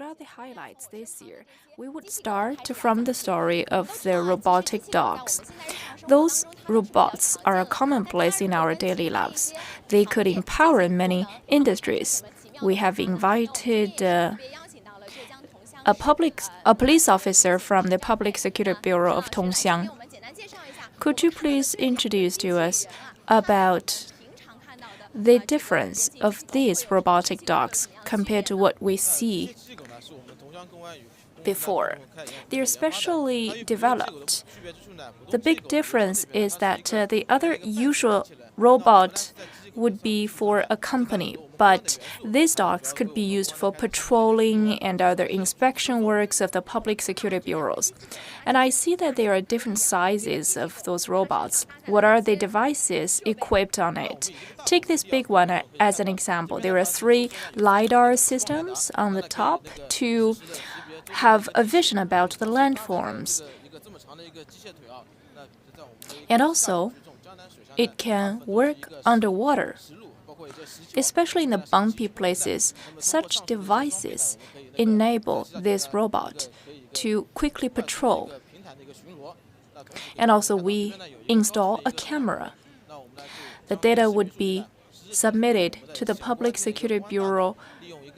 what are the highlights this year? We would start from the story of the robotic dogs. Those robots are commonplace in our daily lives. They could empower many industries. We have invited a police officer from the Public Security Bureau of Tongxiang. Could you please introduce to us about the difference of these robotic dogs compared to what we see before? They're specially developed. The big difference is that the other usual robot would be for a company, but these dogs could be used for patrolling and other inspection works of the public security bureaus. And I see that there are different sizes of those robots. What are the devices equipped on it? Take this big one as an example. There are 3 LiDAR systems on the top to have a vision about the landforms. And also, it can work underwater. Especially in the bumpy places, such devices enable this robot to quickly patrol. And also, we install a camera. The data would be submitted to the Public Security Bureau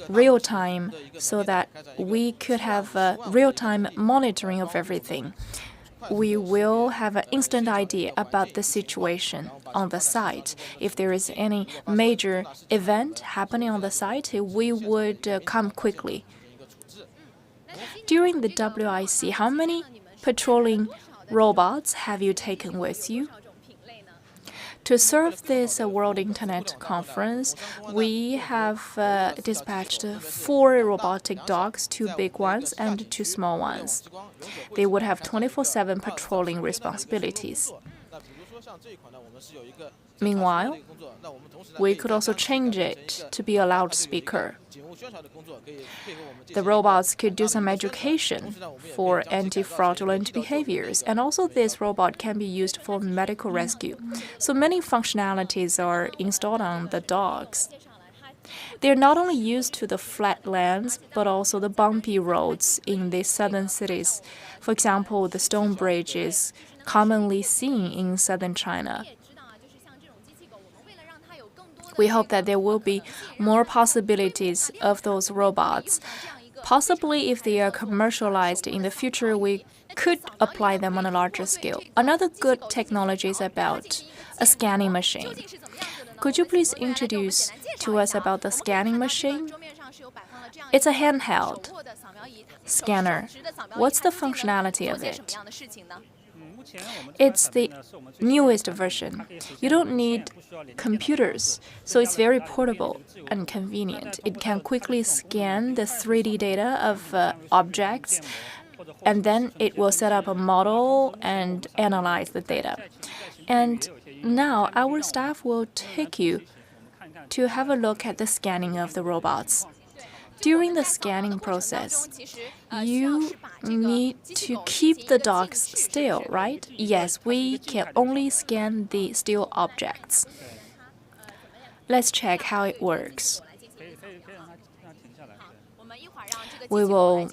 real-time so that we could have real-time monitoring of everything. We will have an instant idea about the situation on the site. If there is any major event happening on the site, we would come quickly. During the WIC, how many patrolling robots have you taken with you? To serve this World Internet Conference, we have dispatched 4 robotic dogs, 2 big ones and 2 small ones. They would have 24/7 patrolling responsibilities. Meanwhile, we could also change it to be a loudspeaker. The robots could do some education for anti-fraudulent behaviors, and also this robot can be used for medical rescue. So many functionalities are installed on the dogs. They're not only used to the flatlands, but also the bumpy roads in the southern cities. For example, the stone bridge is commonly seen in southern China. We hope that there will be more possibilities of those robots. Possibly, if they are commercialized in the future, we could apply them on a larger scale. Another good technology is about a scanning machine. Could you please introduce to us about the scanning machine? It's a handheld scanner. What's the functionality of it? It's the newest version. You don't need computers, so it's very portable and convenient. It can quickly scan the 3D data of objects, and then it will set up a model and analyze the data. And now our staff will take you to have a look at the scanning of the robots. During the scanning process, you need to keep the dogs still, right? Yes, we can only scan the still objects. Let's check how it works. We will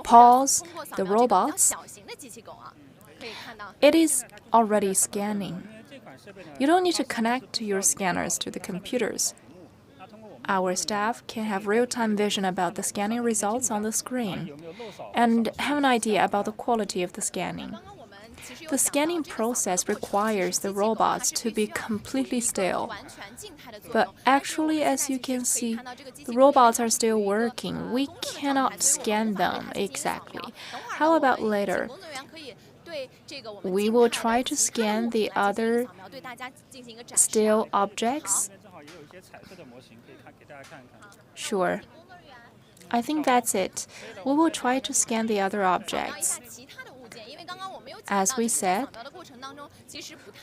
pause the robots. It is already scanning. You don't need to connect your scanners to the computers. Our staff can have real-time vision about the scanning results on the screen and have an idea about the quality of the scanning. The scanning process requires the robots to be completely still. But actually, as you can see, the robots are still working. We cannot scan them exactly. How about later? We will try to scan the other still objects. Sure. I think that's it. We will try to scan the other objects. As we said,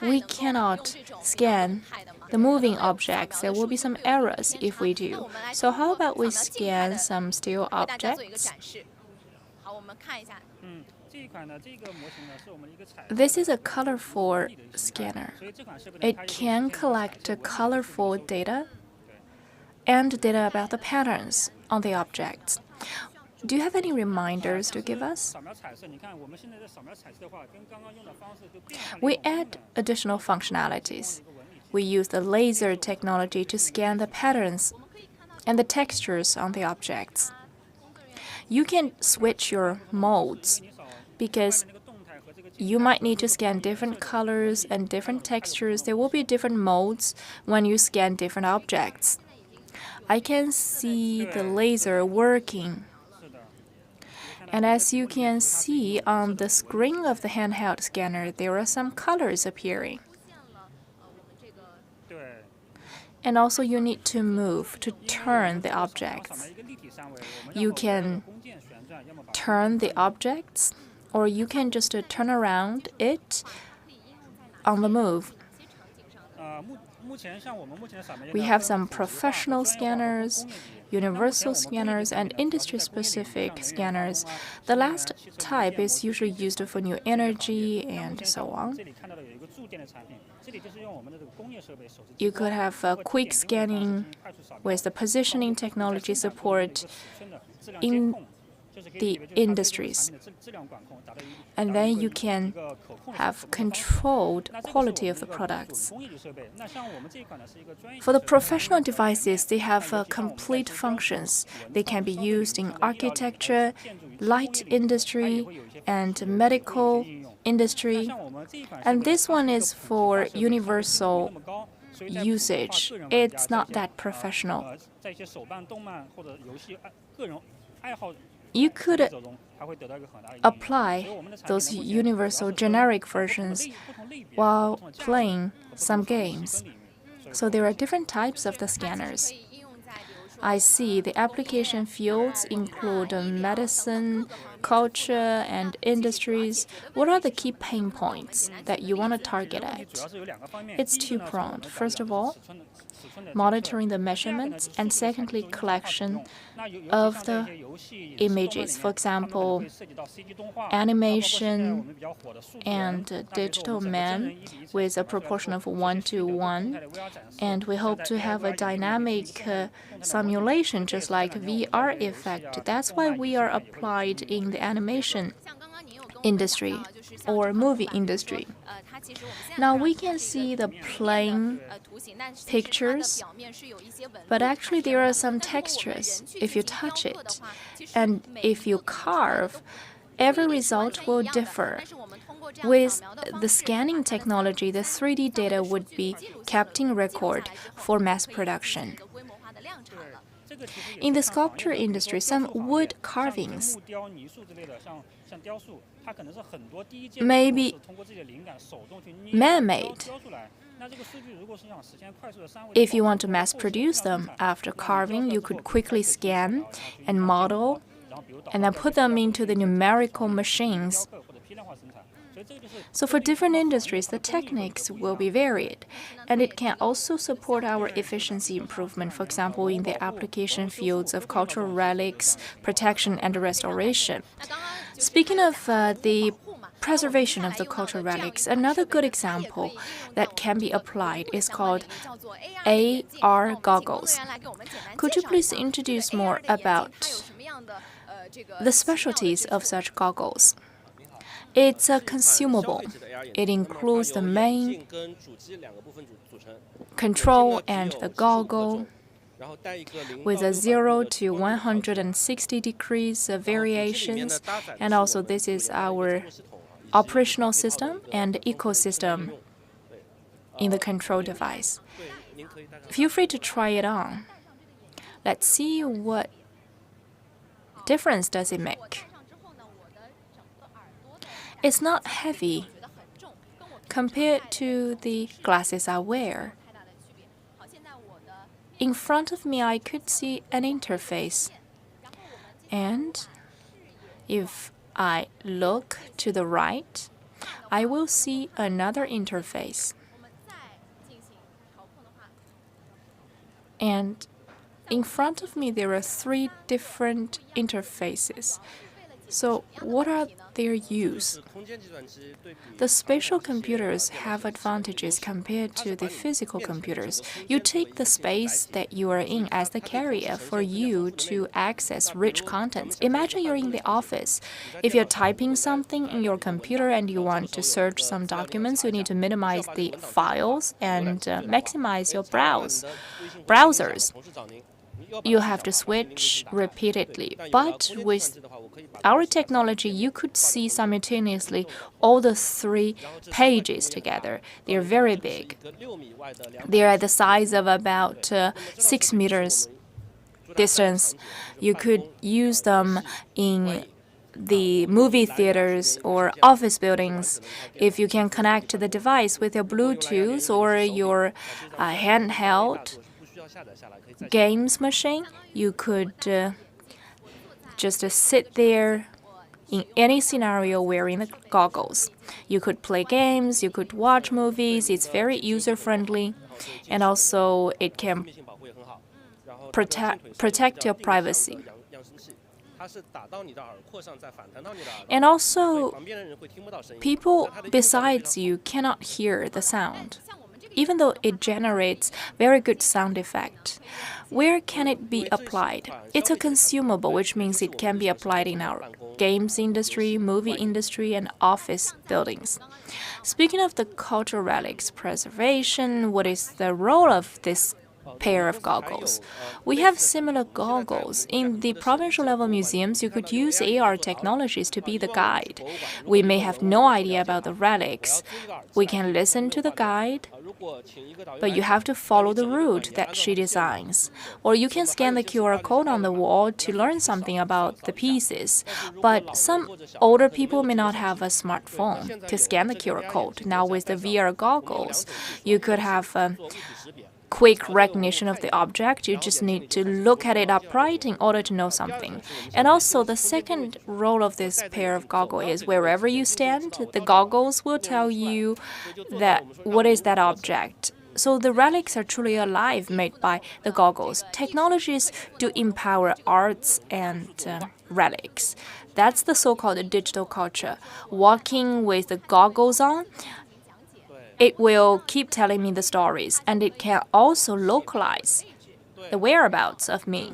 we cannot scan the moving objects. There will be some errors if we do. So how about we scan some still objects? This is a colorful scanner. It can collect colorful data and data about the patterns on the objects. Do you have any reminders to give us? We add additional functionalities. We use the laser technology to scan the patterns and the textures on the objects. You can switch your modes because you might need to scan different colors and different textures. There will be different modes when you scan different objects. I can see the laser working. And as you can see on the screen of the handheld scanner, there are some colors appearing. And also you need to move to turn the objects. You can turn the objects, or you can just turn around it on the move. We have some professional scanners, universal scanners, and industry-specific scanners. The last type is usually used for new energy and so on. You could have quick scanning with the positioning technology support in the industries. And then you can have controlled quality of the products. For the professional devices, they have complete functions. They can be used in architecture, light industry, and medical industry. And this one is for universal usage. It's not that professional. You could apply those universal generic versions while playing some games. So there are different types of the scanners. I see the application fields include medicine, culture, and industries. What are the key pain points that you want to target at? It's two-pronged. First of all, monitoring the measurements, and secondly, collection of the images. For example, animation and digital man with a proportion of 1:1. And we hope to have a dynamic simulation, just like VR effect. That's why we are applied in the animation industry or movie industry. Now we can see the plain pictures, but actually there are some textures if you touch it. And if you carve, every result will differ. With the scanning technology, the 3D data would be kept in record for mass production. In the sculpture industry, some wood carvings may be man-made. If you want to mass produce them after carving, you could quickly scan and model and then put them into the numerical machines. So for different industries, the techniques will be varied, and it can also support our efficiency improvement, for example, in the application fields of cultural relics, protection, and restoration. Speaking of the preservation of the cultural relics, another good example that can be applied is called AR goggles. Could you please introduce more about the specialties of such goggles? It's a consumable. It includes the main control and the goggle with a 0 to 160 degrees variations. And also this is our operational system and ecosystem in the control device. Feel free to try it on. Let's see what difference does it make. It's not heavy compared to the glasses I wear. In front of me, I could see an interface. And if I look to the right, I will see another interface. And in front of me, there are 3 different interfaces. So, what are their use? The spatial computers have advantages compared to the physical computers. You take the space that you are in as the carrier for you to access rich contents. Imagine you're in the office. If you're typing something in your computer and you want to search some documents, you need to minimize the files and maximize your browsers. You have to switch repeatedly. But with our technology, you could see simultaneously all the 3 pages together. They're very big. They're at the size of about 6 meters distance. You could use them in the movie theaters or office buildings. If you can connect to the device with your Bluetooth or your handheld games machine, you could just sit there in any scenario wearing the goggles. You could play games, you could watch movies. It's very user-friendly, and also it can protect your privacy. And also, people besides you cannot hear the sound, even though it generates very good sound effect. Where can it be applied? It's a consumable, which means it can be applied in our games industry, movie industry, and office buildings. Speaking of the cultural relics preservation, what is the role of this pair of goggles? We have similar goggles. In the provincial level museums, you could use AR technologies to be the guide. We may have no idea about the relics. We can listen to the guide, but you have to follow the route that she designs. Or you can scan the QR code on the wall to learn something about the pieces. But some older people may not have a smartphone to scan the QR code. Now with the VR goggles, you could have quick recognition of the object. You just need to look at it upright in order to know something. And also, the second role of this pair of goggles is wherever you stand, the goggles will tell you that what is that object. So the relics are truly alive, made by the goggles. Technologies do empower arts and relics. That's the so-called digital culture. Walking with the goggles on, it will keep telling me the stories, and it can also localize the whereabouts of me.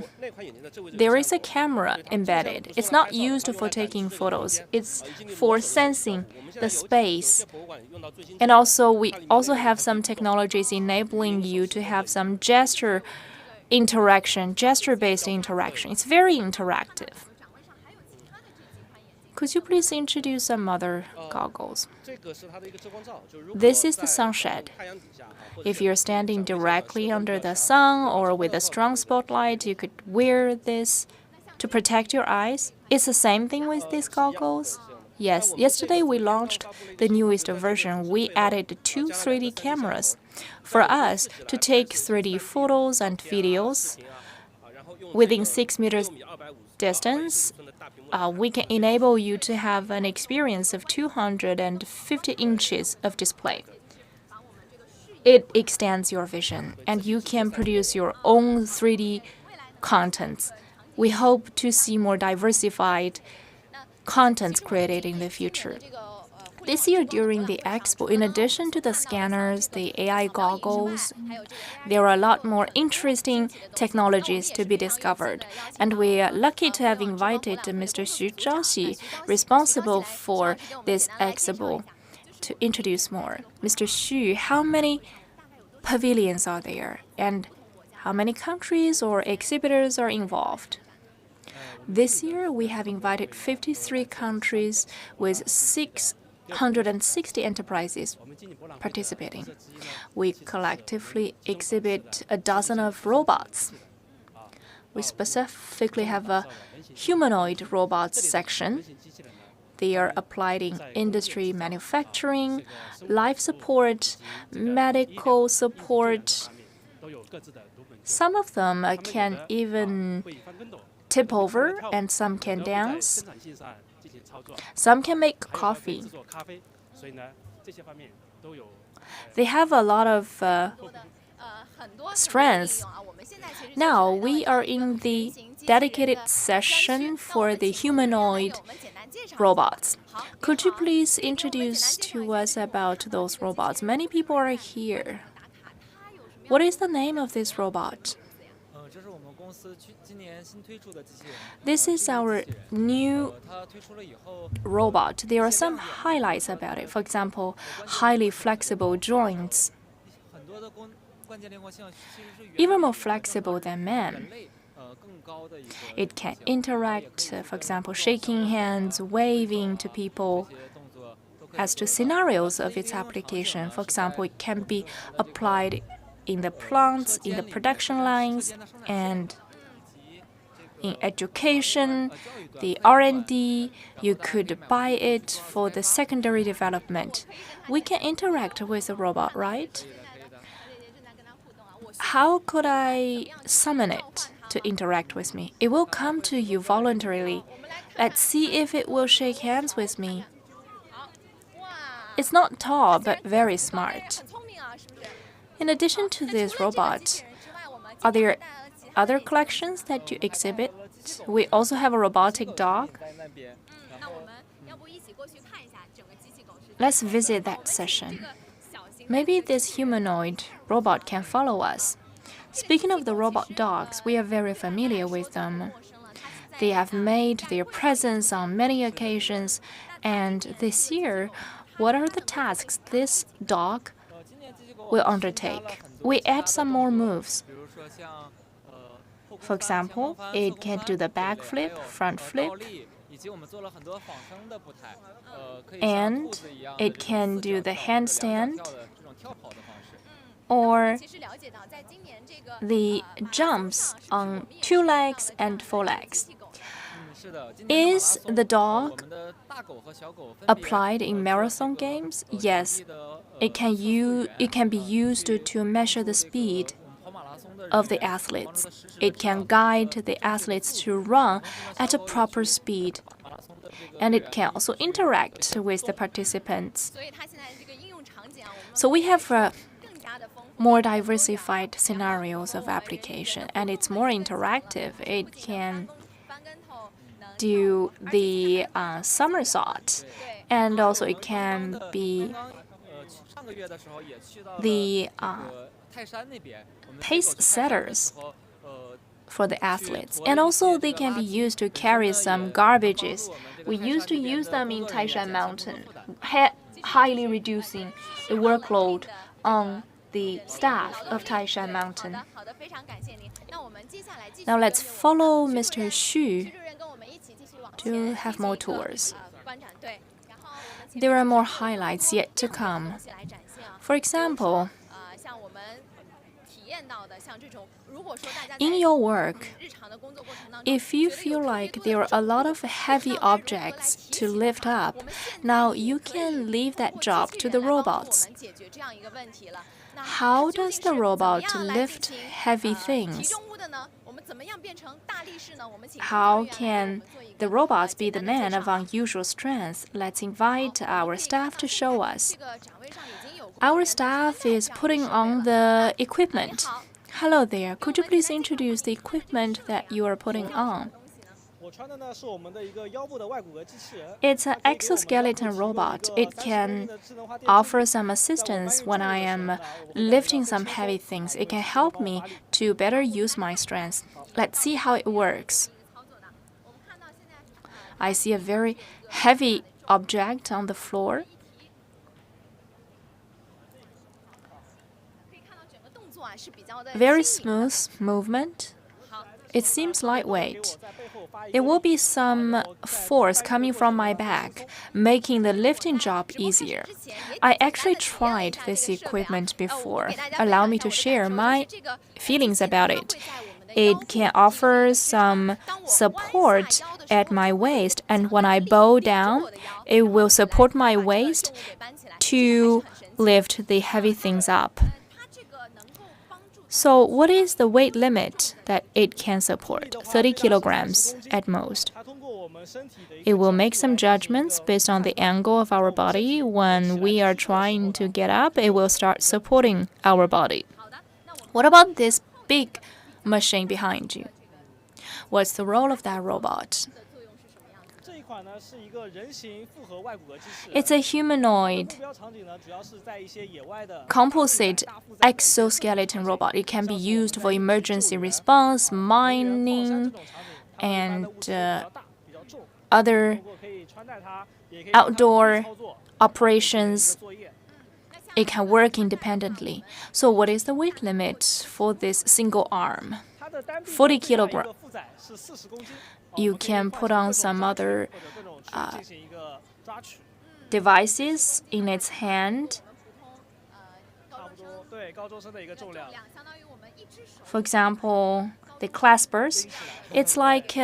There is a camera embedded. It's not used for taking photos. It's for sensing the space. And also, we also have some technologies enabling you to have some gesture-based interaction. It's very interactive. Could you please introduce some other goggles? This is the sunshade. If you're standing directly under the sun or with a strong spotlight, you could wear this to protect your eyes. It's the same thing with these goggles. Yes, yesterday we launched the newest version. We added 2 3D cameras for us to take 3D photos and videos within 6 meters distance. We can enable you to have an experience of 250 inches of display. It extends your vision, and you can produce your own 3D contents. We hope to see more diversified contents created in the future. This year during the expo, in addition to the scanners, the AI goggles, there are a lot more interesting technologies to be discovered. And we are lucky to have invited Mr. Xu Zhaoxi, responsible for this expo, to introduce more. Mr. Xu, how many pavilions are there? And how many countries or exhibitors are involved? This year, we have invited 53 countries with 660 enterprises participating. We collectively exhibit a dozen of robots. We specifically have a humanoid robots section. They are applied in industry, manufacturing, life support, medical support. Some of them can even tip over, and some can dance. Some can make coffee. They have a lot of strength. Now we are in the dedicated session for the humanoid robots. Could you please introduce to us about those robots? Many people are here. What is the name of this robot? This is our new robot. There are some highlights about it. For example, highly flexible joints, even more flexible than man. It can interact, for example, shaking hands, waving to people. As to scenarios of its application, for example, it can be applied in the plants, in the production lines, and in education, the R&D. You could buy it for the secondary development. We can interact with the robot, right? How could I summon it to interact with me? It will come to you voluntarily. Let's see if it will shake hands with me. It's not tall, but very smart. In addition to this robot, are there other collections that you exhibit? We also have a robotic dog. Let's visit that session. Maybe this humanoid robot can follow us. Speaking of the robot dogs, we are very familiar with them. They have made their presence on many occasions, and this year, what are the tasks this dog will undertake? We add some more moves. For example, it can do the back flip, front flip, and it can do the handstand or the jumps on 2 legs and 4 legs. Is the dog applied in marathon games? Yes. It can be used to measure the speed of the athletes. It can guide the athletes to run at a proper speed. And it can also interact with the participants. So we have more diversified scenarios of application, and it's more interactive. It can do the somersault, and also it can be the pace setters for the athletes. And also they can be used to carry some garbages. We used to use them in Taishan Mountain, highly reducing the workload on the staff of Taishan Mountain. Now let's follow Mr. Xu to have more tours. There are more highlights yet to come. For example, in your work, if you feel like there are a lot of heavy objects to lift up, now you can leave that job to the robots. How does the robot lift heavy things? How can the robots be the man of unusual strength? Let's invite our staff to show us. Our staff is putting on the equipment. Hello there. Could you please introduce the equipment that you are putting on? It's an exoskeleton robot. It can offer some assistance when I am lifting some heavy things. It can help me to better use my strength. Let's see how it works. I see a very heavy object on the floor. Very smooth movement. It seems lightweight. There will be some force coming from my back, making the lifting job easier. I actually tried this equipment before. Allow me to share my feelings about it. It can offer some support at my waist, and when I bow down, it will support my waist to lift the heavy things up. So what is the weight limit that it can support? 30 kilograms at most. It will make some judgments based on the angle of our body. When we are trying to get up, it will start supporting our body. What about this big machine behind you? What's the role of that robot? It's a humanoid composite exoskeleton robot. It can be used for emergency response, mining, and other outdoor operations. It can work independently. So what is the weight limit for this single arm? 40 kilograms. You can put on some other devices in its hand. For example, the claspers. It's like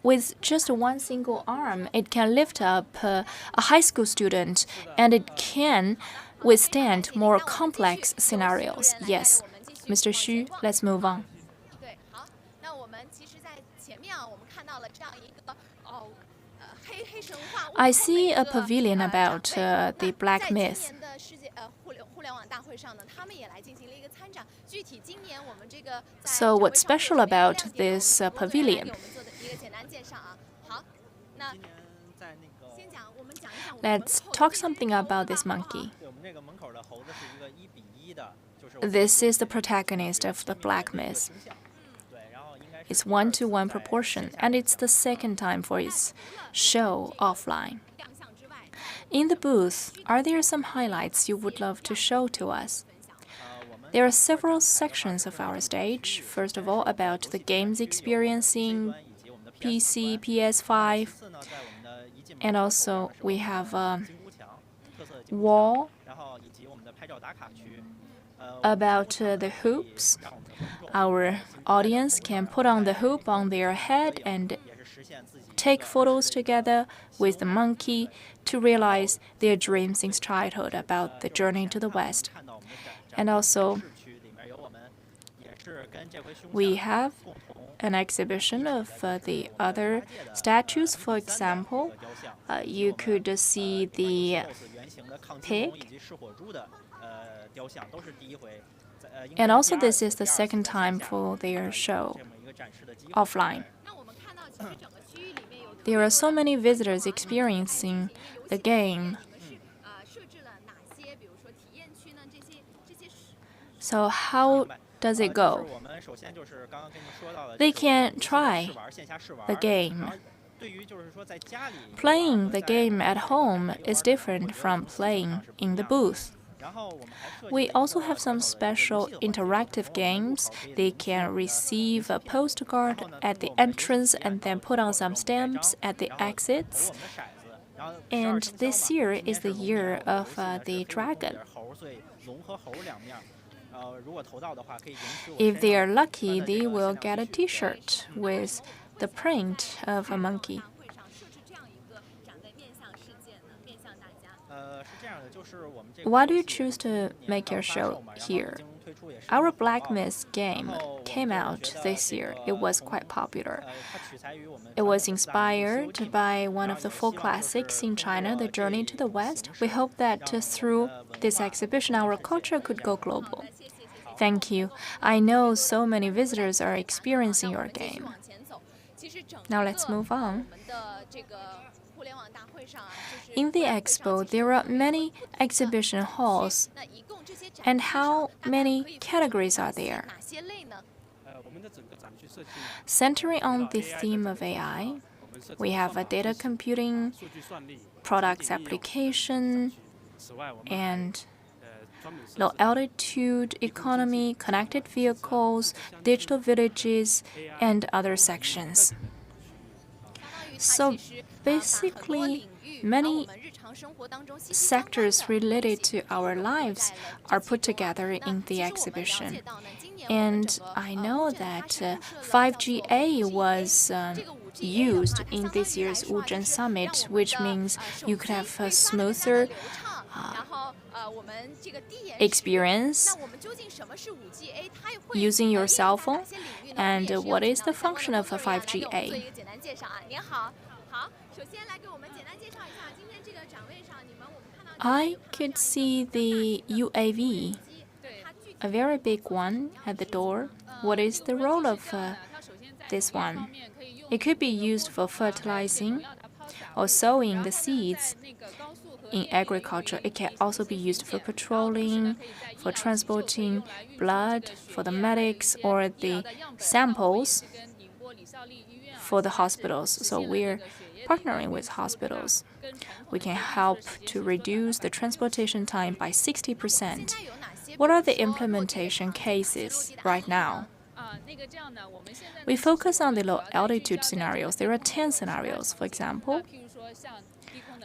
with just one single arm, it can lift up a high school student, and it can withstand more complex scenarios. Yes. Mr. Xu, let's move on. I see a pavilion about the black myth. So what's special about this pavilion? Let's talk something about this monkey. This is the protagonist of the black myth. It's 1-to-1 proportion, and it's the second time for its show offline. In the booth, are there some highlights you would love to show to us? There are several sections of our stage. First of all, about the games experiencing PC, PS5, and also we have a wall about the hoops. Our audience can put on the hoop on their head and take photos together with the monkey to realize their dreams since childhood about the journey to the West. And also, we have an exhibition of the other statues. For example, you could see the pig. And also, this is the second time for their show offline. There are so many visitors experiencing the game. So how does it go? They can try the game. Playing the game at home is different from playing in the booth. We also have some special interactive games. They can receive a postcard at the entrance and then put on some stamps at the exits. And this year is the year of the dragon. If they are lucky, they will get a t-shirt with the print of a monkey. Why do you choose to make your show here? Our Black Myth game came out this year. It was quite popular. It was inspired by one of the folk classics in China, The Journey to the West. We hope that through this exhibition, our culture could go global. Thank you. I know so many visitors are experiencing your game. Now let's move on. In the expo, there are many exhibition halls. And how many categories are there? Centering on the theme of AI, we have a data computing, products application, and low altitude economy, connected vehicles, digital villages, and other sections. So basically, many sectors related to our lives are put together in the exhibition. And I know that 5G was used in this year's Wuzhen summit, which means you could have a smoother experience using your cell phone. And what is the function of a 5G? I could see the UAV. a very big one at the door. What is the role of this one? It could be used for fertilizing or sowing the seeds in agriculture. It can also be used for patrolling, for transporting blood for the medics, or the samples for the hospitals. So we're partnering with hospitals. We can help to reduce the transportation time by 60%. What are the implementation cases right now? We focus on the low altitude scenarios. There are 10 scenarios, for example,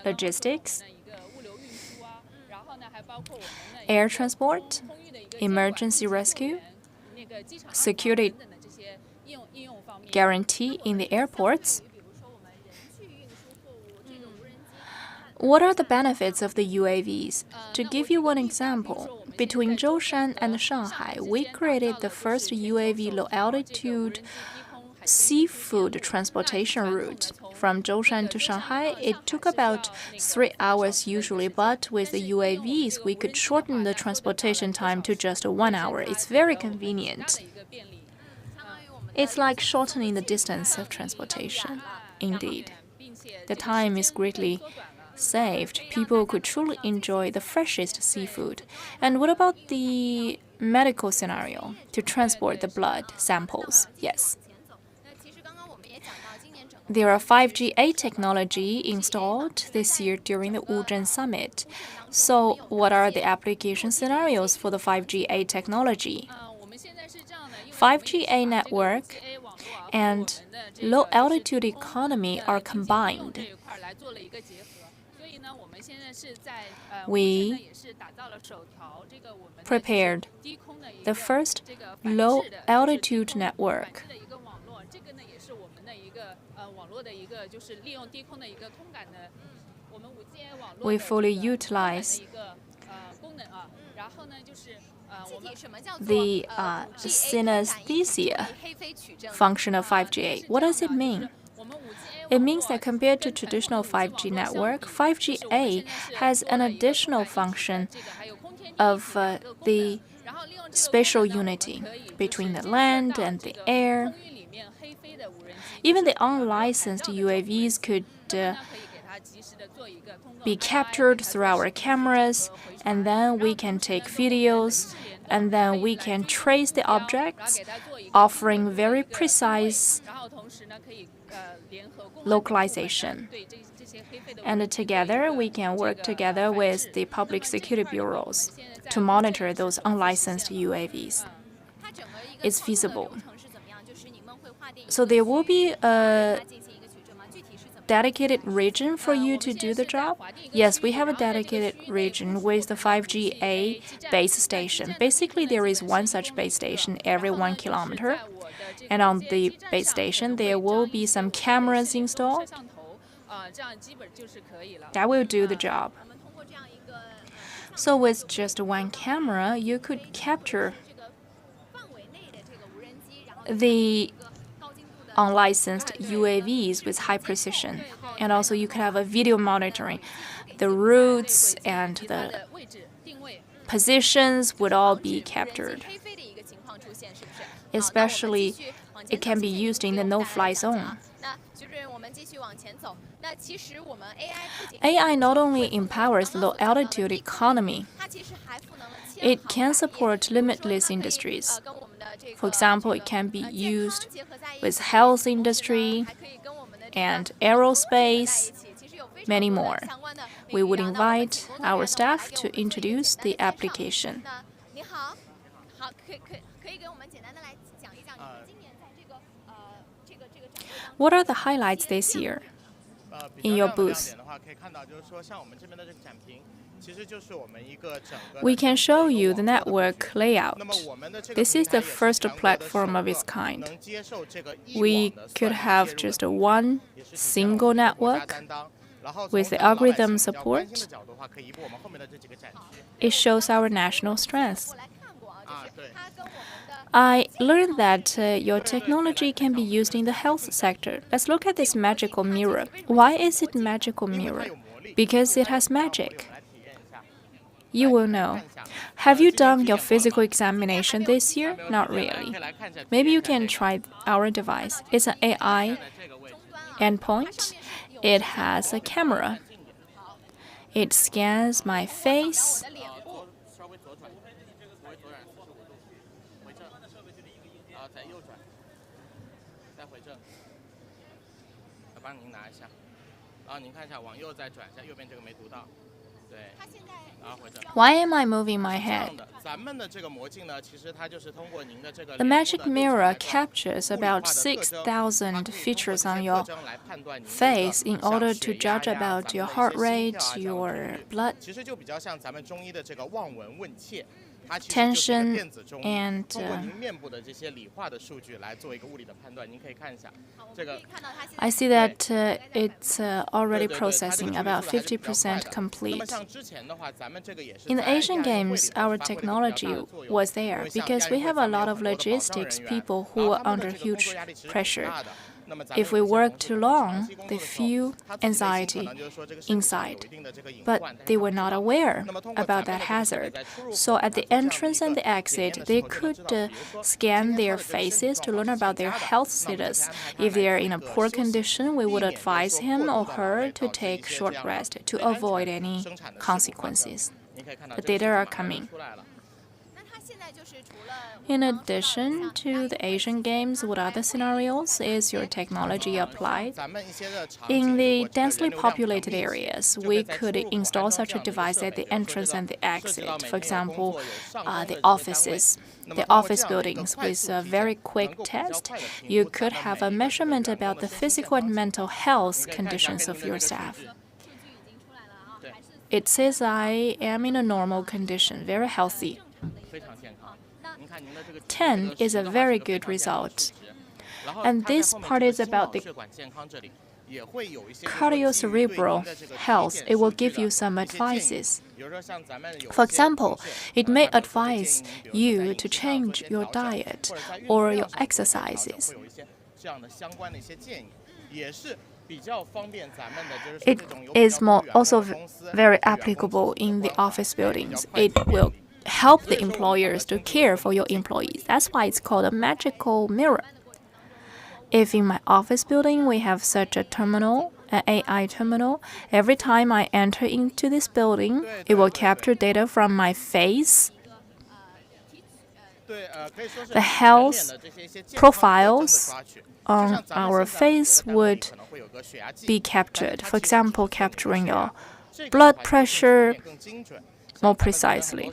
logistics, air transport, emergency rescue, security guarantee in the airports. What are the benefits of the UAVs? To give you one example, between Zhejiang and Shanghai, we created the first UAV low-altitude seafood transportation route. From Zhejiang to Shanghai, it took about 3 hours usually, but with the UAVs, we could shorten the transportation time to just 1 hour. It's very convenient. It's like shortening the distance of transportation. Indeed, the time is greatly saved. People could truly enjoy the freshest seafood. And what about the medical scenario? To transport the blood samples? Yes. There are 5G technology installed this year during the Wuzhen summit. So what are the application scenarios for the 5G technology? 5G network and low-altitude economy are combined. We prepared the first low-altitude network. We fully utilize the synesthesia function of 5G. What does it mean? It means that compared to traditional 5G network, 5G has an additional function of the spatial unity between the land and the air. Even the unlicensed UAVs could be captured through our cameras, and then we can take videos, and then we can trace the objects, offering very precise localization. And together, we can work together with the public security bureaus to monitor those unlicensed UAVs. It's feasible. So there will be a dedicated region for you to do the job? Yes, we have a dedicated region with the 5G base station. Basically, there is one such base station every 1 kilometer. And on the base station, there will be some cameras installed. That will do the job. So with just one camera, you could capture the unlicensed UAVs with high precision. And also you could have a video monitoring. The routes and the positions would all be captured. Especially, it can be used in the no-fly zone. AI not only empowers the low-altitude economy, it can support limitless industries. For example, it can be used with health industry and aerospace, many more. We would invite our staff to introduce the application. What are the highlights this year in your booth? We can show you the network layout. This is the first platform of its kind. We could have just one single network with the algorithm support. It shows our national strength. I learned that your technology can be used in the health sector. Let's look at this magical mirror. Why is it magical mirror? Because it has magic. you will know. Have you done your physical examination this year? Not really. Maybe you can try our device. It's an AI endpoint. It has a camera. It scans my face. Why am I moving my head? The magic mirror captures about 6,000 features on your face in order to judge about your heart rate, your blood tension, and I see that it's already processing, about 50% complete. In the Asian Games, our technology was there because we have a lot of logistics people who are under huge pressure. If we work too long, they feel anxiety inside, but they were not aware about that hazard. So at the entrance and the exit, they could scan their faces to learn about their health status. If they are in a poor condition, we would advise him or her to take short rest to avoid any consequences. The data are coming. In addition to the Asian Games, what other scenarios is your technology applied? In the densely populated areas, we could install such a device at the entrance and the exit. For example, the offices. The office buildings, with a very quick test, you could have a measurement about the physical and mental health conditions of your staff. It says I am in a normal condition, very healthy. 10 is a very good result. And this part is about the cardiocerebral health. It will give you some advices. For example, it may advise you to change your diet or your exercises. It is also very applicable in the office buildings. It will help the employers to care for your employees. That's why it's called a magical mirror. If in my office building we have such a terminal, an AI terminal, every time I enter into this building, it will capture data from my face, the health profiles on our face would be captured. For example, capturing your blood pressure more precisely.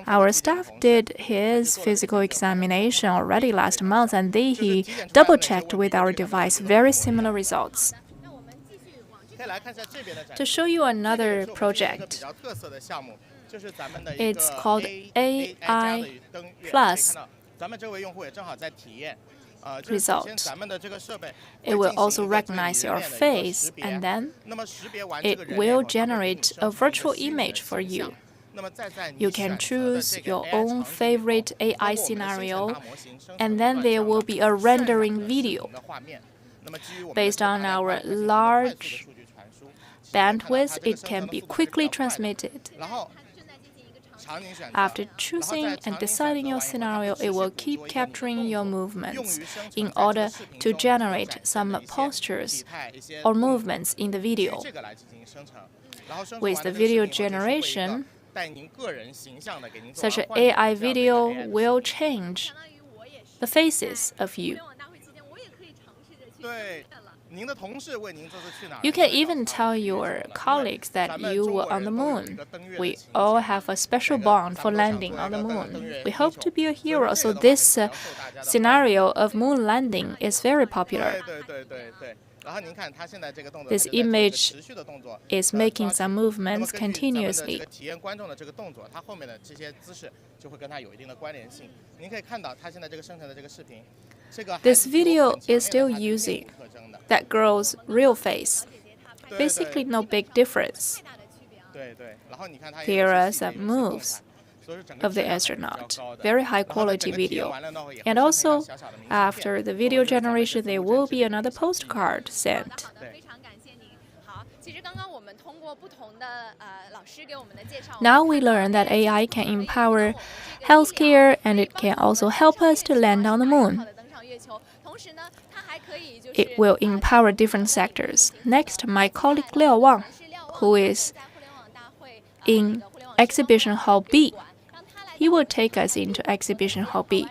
Our staff did his physical examination already last month, and he double-checked with our device very similar results. To show you another project, it's called AI Plus result. It will also recognize your face, and then it will generate a virtual image for you. You can choose your own favorite AI scenario, and then there will be a rendering video. Based on our large bandwidth, it can be quickly transmitted. After choosing and deciding your scenario, it will keep capturing your movements in order to generate some postures or movements in the video. With the video generation, such an AI video will change the faces of you. You can even tell your colleagues that you were on the moon. We all have a special bond for landing on the moon. We hope to be a hero, so this scenario of moon landing is very popular. This image is making some movements continuously. This video is still using that girl's real face. Basically, no big difference. Here are some moves of the astronaut. Very high quality video. And also, after the video generation, there will be another postcard sent. Now we learn that AI can empower healthcare and it can also help us to land on the moon. It will empower different sectors. Next, my colleague Liao Wang, who is in Exhibition Hall B. He will take us into Exhibition Hall B.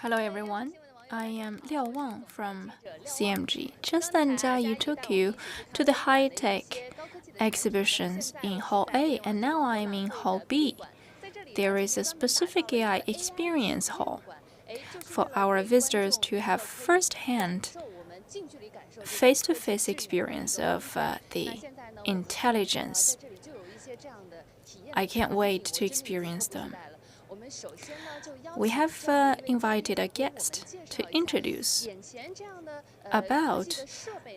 Hello everyone, I am Liao Wang from CMG. Just then Jia took you to the high-tech exhibitions in Hall A, and now I'm in Hall B. There is a specific AI experience hall for our visitors to have first-hand, face-to-face experience of the intelligence. I can't wait to experience them. We have invited a guest to introduce about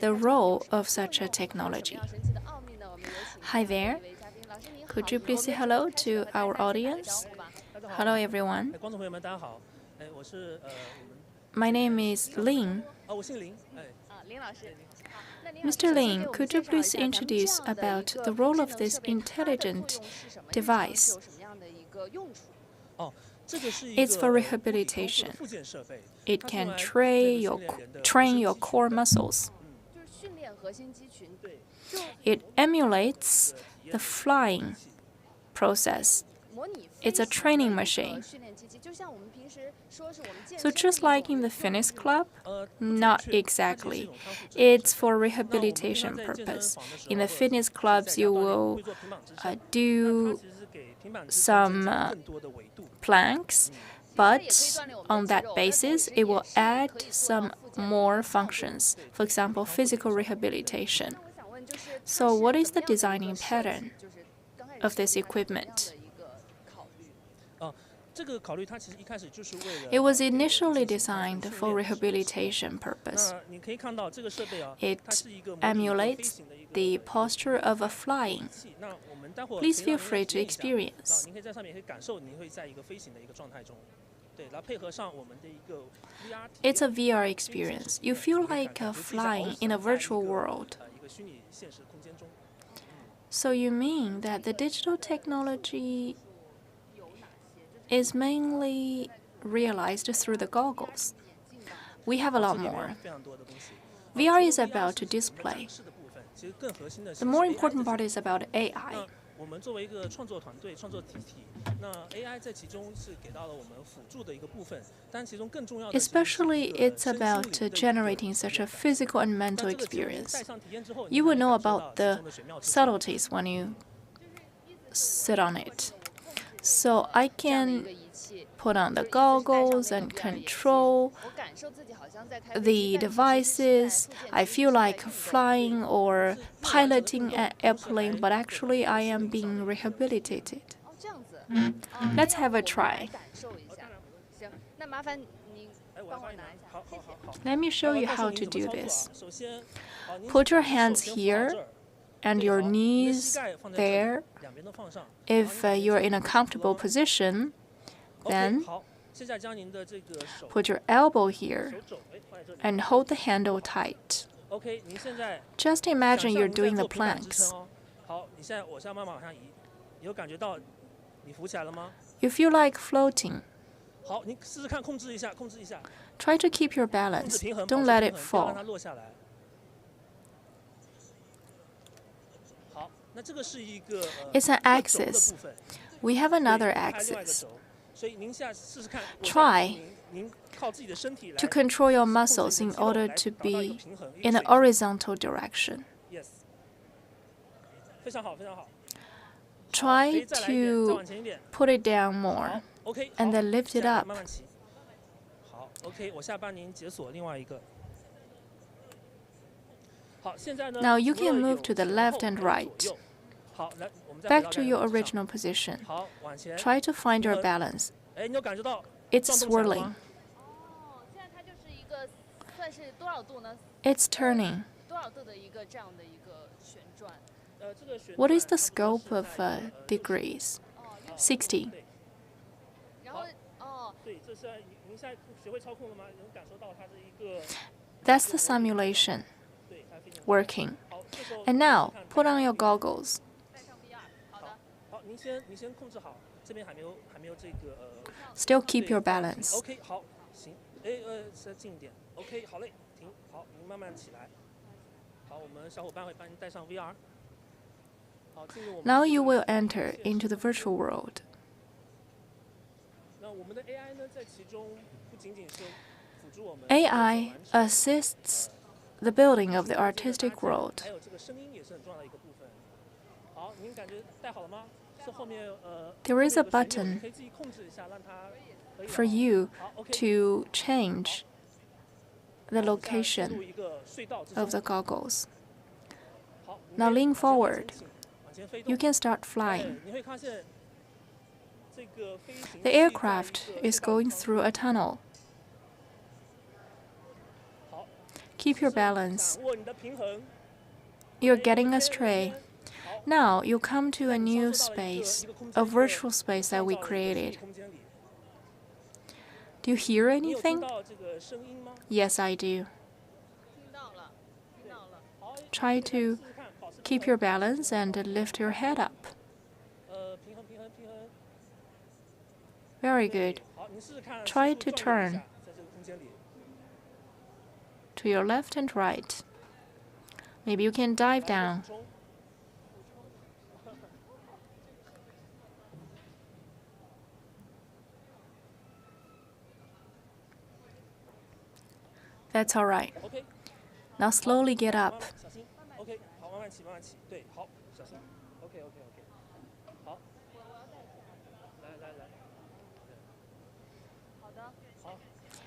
the role of such a technology. Hi there. Could you please say hello to our audience? Hello, everyone. My name is Lin. Mr. Lin, could you please introduce about the role of this intelligent device? It's for rehabilitation. It can train your core muscles. It emulates the flying process. It's a training machine. So just like in the fitness club? Not exactly. It's for rehabilitation purpose. In the fitness clubs, you will do some planks, but on that basis, it will add some more functions. For example, physical rehabilitation. So what is the designing pattern of this equipment? It was initially designed for rehabilitation purpose. It emulates the posture of a flying. Please feel free to experience. It's a VR experience. You feel like flying in a virtual world. So you mean that the digital technology is mainly realized through the goggles? We have a lot more. VR is about to display. The more important part is about AI. Especially, it's about generating such a physical and mental experience. You will know about the subtleties when you sit on it. So I can put on the goggles and control the devices. I feel like flying or piloting an airplane, but actually I am being rehabilitated. Let's have a try. Let me show you how to do this. Put your hands here and your knees there. If you're in a comfortable position, then put your elbow here and hold the handle tight. Just imagine you're doing the planks. You feel like floating. Try to keep your balance. Don't let it fall. It's an axis. We have another axis. Try to control your muscles in order to be in a horizontal direction. Try to put it down more and then lift it up. Now you can move to the left and right. Back to your original position. Try to find your balance. It's swirling. It's turning. What is the scope of degrees? 60. That's the simulation working. And now, put on your goggles. Still keep your balance. Now you will enter into the virtual world. AI assists the building of the artistic world. There is a button for you to change the location of the goggles. Now lean forward. You can start flying. The aircraft is going through a tunnel. Keep your balance. You're getting astray. Now you come to a new space, a virtual space that we created. Do you hear anything? Yes, I do. Try to keep your balance and lift your head up. Very good. Try to turn to your left and right. Maybe you can dive down. That's all right. Now slowly get up.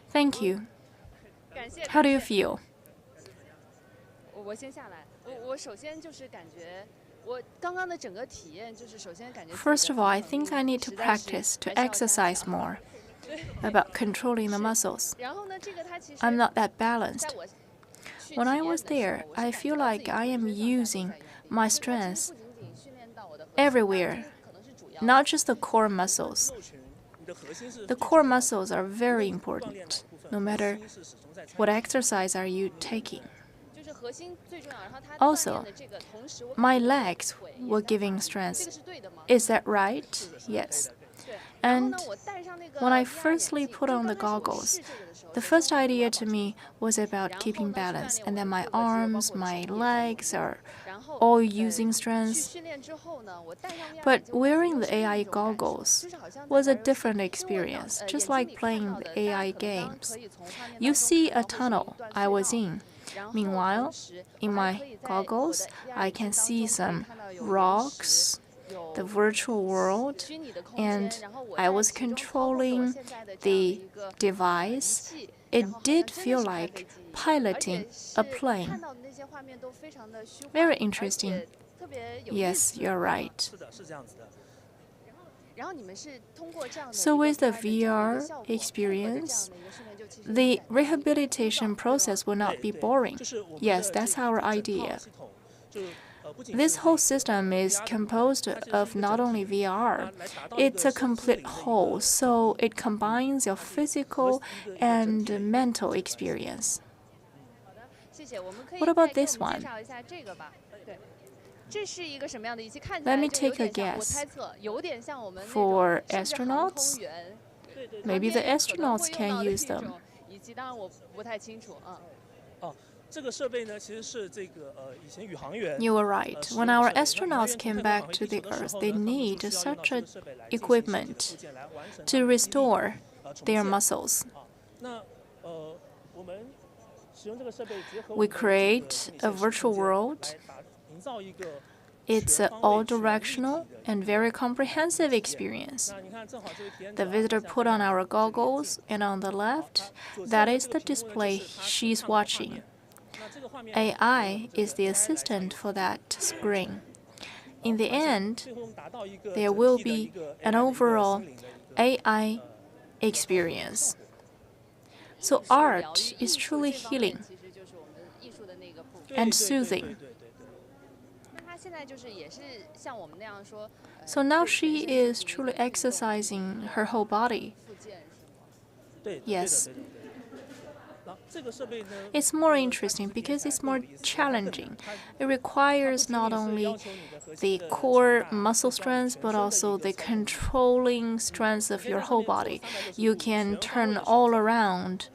Thank you. How do you feel? First of all, I think I need to practice to exercise more about controlling the muscles. I'm not that balanced. When I was there, I feel like I am using my strength everywhere, not just the core muscles. The core muscles are very important, no matter what exercise are you taking. Also, my legs were giving strength. Is that right? Yes. And when I firstly put on the goggles, the first idea to me was about keeping balance, and then my arms, my legs are all using strength. But wearing the AI goggles was a different experience, just like playing the AI games. You see a tunnel I was in. Meanwhile, in my goggles, I can see some rocks, the virtual world, and I was controlling the device. It did feel like piloting a plane. Very interesting. Yes, you're right. So with the VR experience, the rehabilitation process will not be boring. Yes, that's our idea. This whole system is composed of not only VR, it's a complete whole, so it combines your physical and mental experience. What about this one? Let me take a guess. For astronauts? Maybe the astronauts can use them. You were right. When our astronauts came back to the Earth, they need such an equipment to restore their muscles. We create a virtual world. It's an all-directional and very comprehensive experience. The visitor put on our goggles, and on the left, that is the display she's watching. AI is the assistant for that screen. In the end, there will be an overall AI experience. So art is truly healing and soothing. So now she is truly exercising her whole body. Yes. It's more interesting because it's more challenging. It requires not only the core muscle strength, but also the controlling strength of your whole body. You can turn all around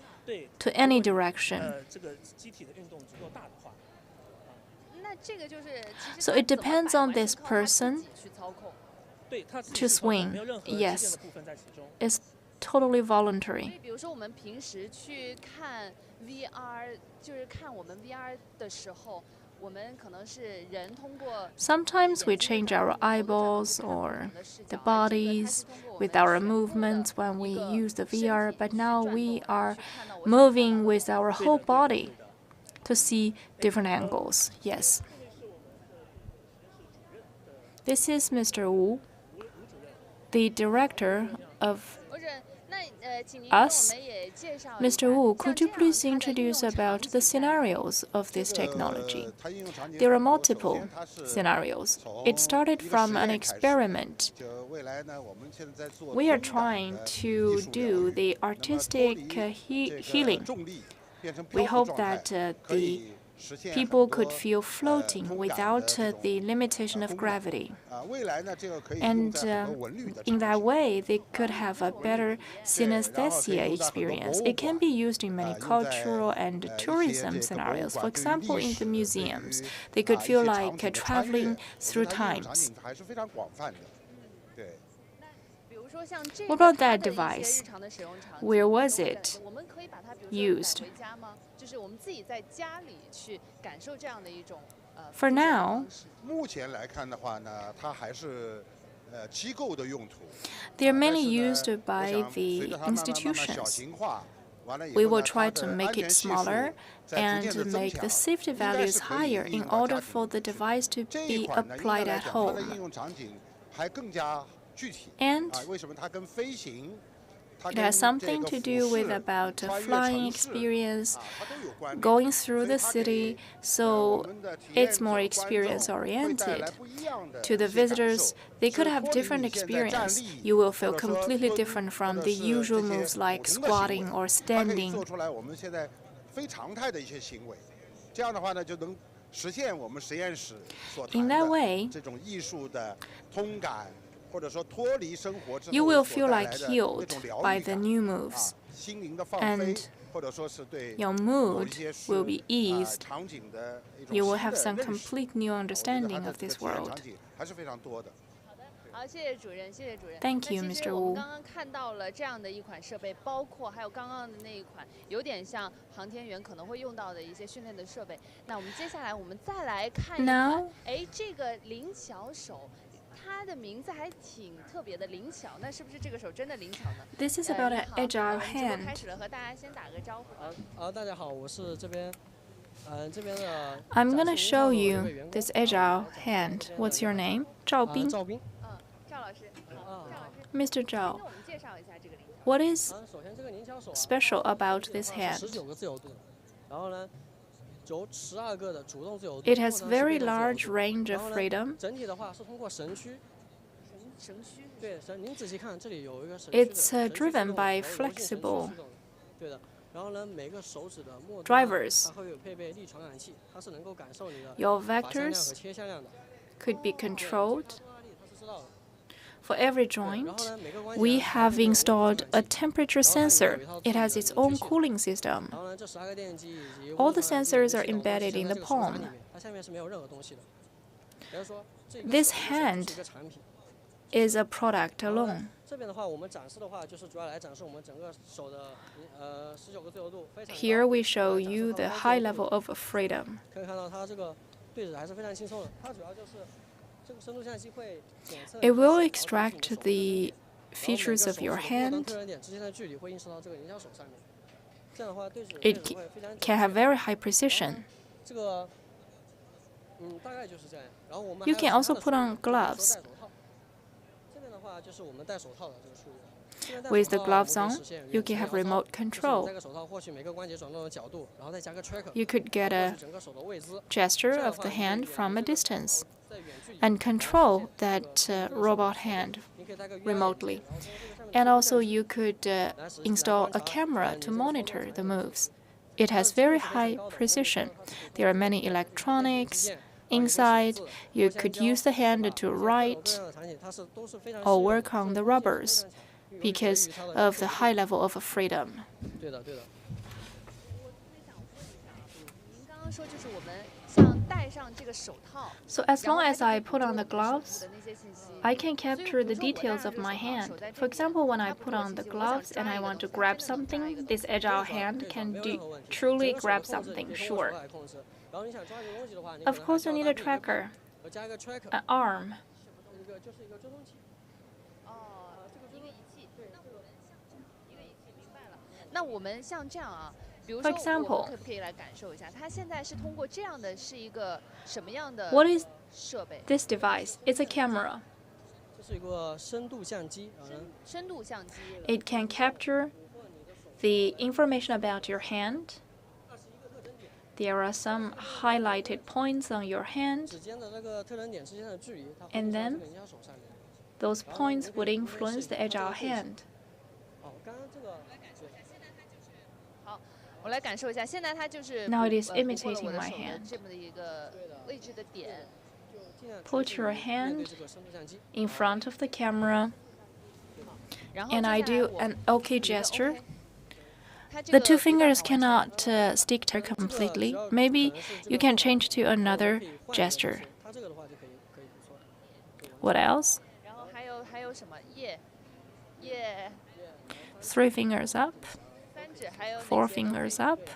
to any direction. So it depends on this person to swing. Yes, it's totally voluntary. Sometimes we change our eyeballs or the bodies with our movements when we use the VR, but now we are moving with our whole body to see different angles. Yes. This is Mr. Wu, the director of us. Mr. Wu, could you please introduce about the scenarios of this technology? There are multiple scenarios. It started from an experiment. We are trying to do the artistic healing. We hope that the people could feel floating without the limitation of gravity. And in that way, they could have a better synesthesia experience. It can be used in many cultural and tourism scenarios. For example, in the museums, they could feel like traveling through times. What about that device? Where was it used? For now, they are mainly used by the institutions. We will try to make it smaller and make the safety values higher in order for the device to be applied at home. And it has something to do with about a flying experience, going through the city, so it's more experience-oriented. To the visitors, they could have different experience. You will feel completely different from the usual moves like squatting or standing. In that way, you will feel like healed by the new moves, and your mood will be eased. You will have some complete new understanding of this world. Thank you, Mr. Wu. Now, this is about an agile hand. I'm going to show you this agile hand. What's your name? Zhao Bin. Mr. Zhao, what is special about this hand? It has very large range of freedom. It's driven by flexible drivers. Your vectors could be controlled. For every joint, we have installed a temperature sensor. It has its own cooling system. All the sensors are embedded in the palm. This hand is a product alone. Here we show you the high level of freedom. It will extract the features of your hand. It can have very high precision. You can also put on gloves. With the gloves on, you can have remote control. You could get a gesture of the hand from a distance and control that robot hand remotely. And also you could install a camera to monitor the moves. It has very high precision. There are many electronics inside. You could use the hand to write or work on the rubbers because of the high level of freedom. So as long as I put on the gloves, I can capture the details of my hand. For example, when I put on the gloves and I want to grab something, this agile hand can truly grab something, sure. Of course, you need a tracker, an arm. For example, what is this device? It's a camera. It can capture the information about your hand. There are some highlighted points on your hand, and then those points would influence the agile hand. Now it is imitating my hand. Put your hand in front of the camera, and I do an OK gesture. The two fingers cannot stick together completely. Maybe you can change to another gesture. What else? 3 fingers up, 4 fingers up,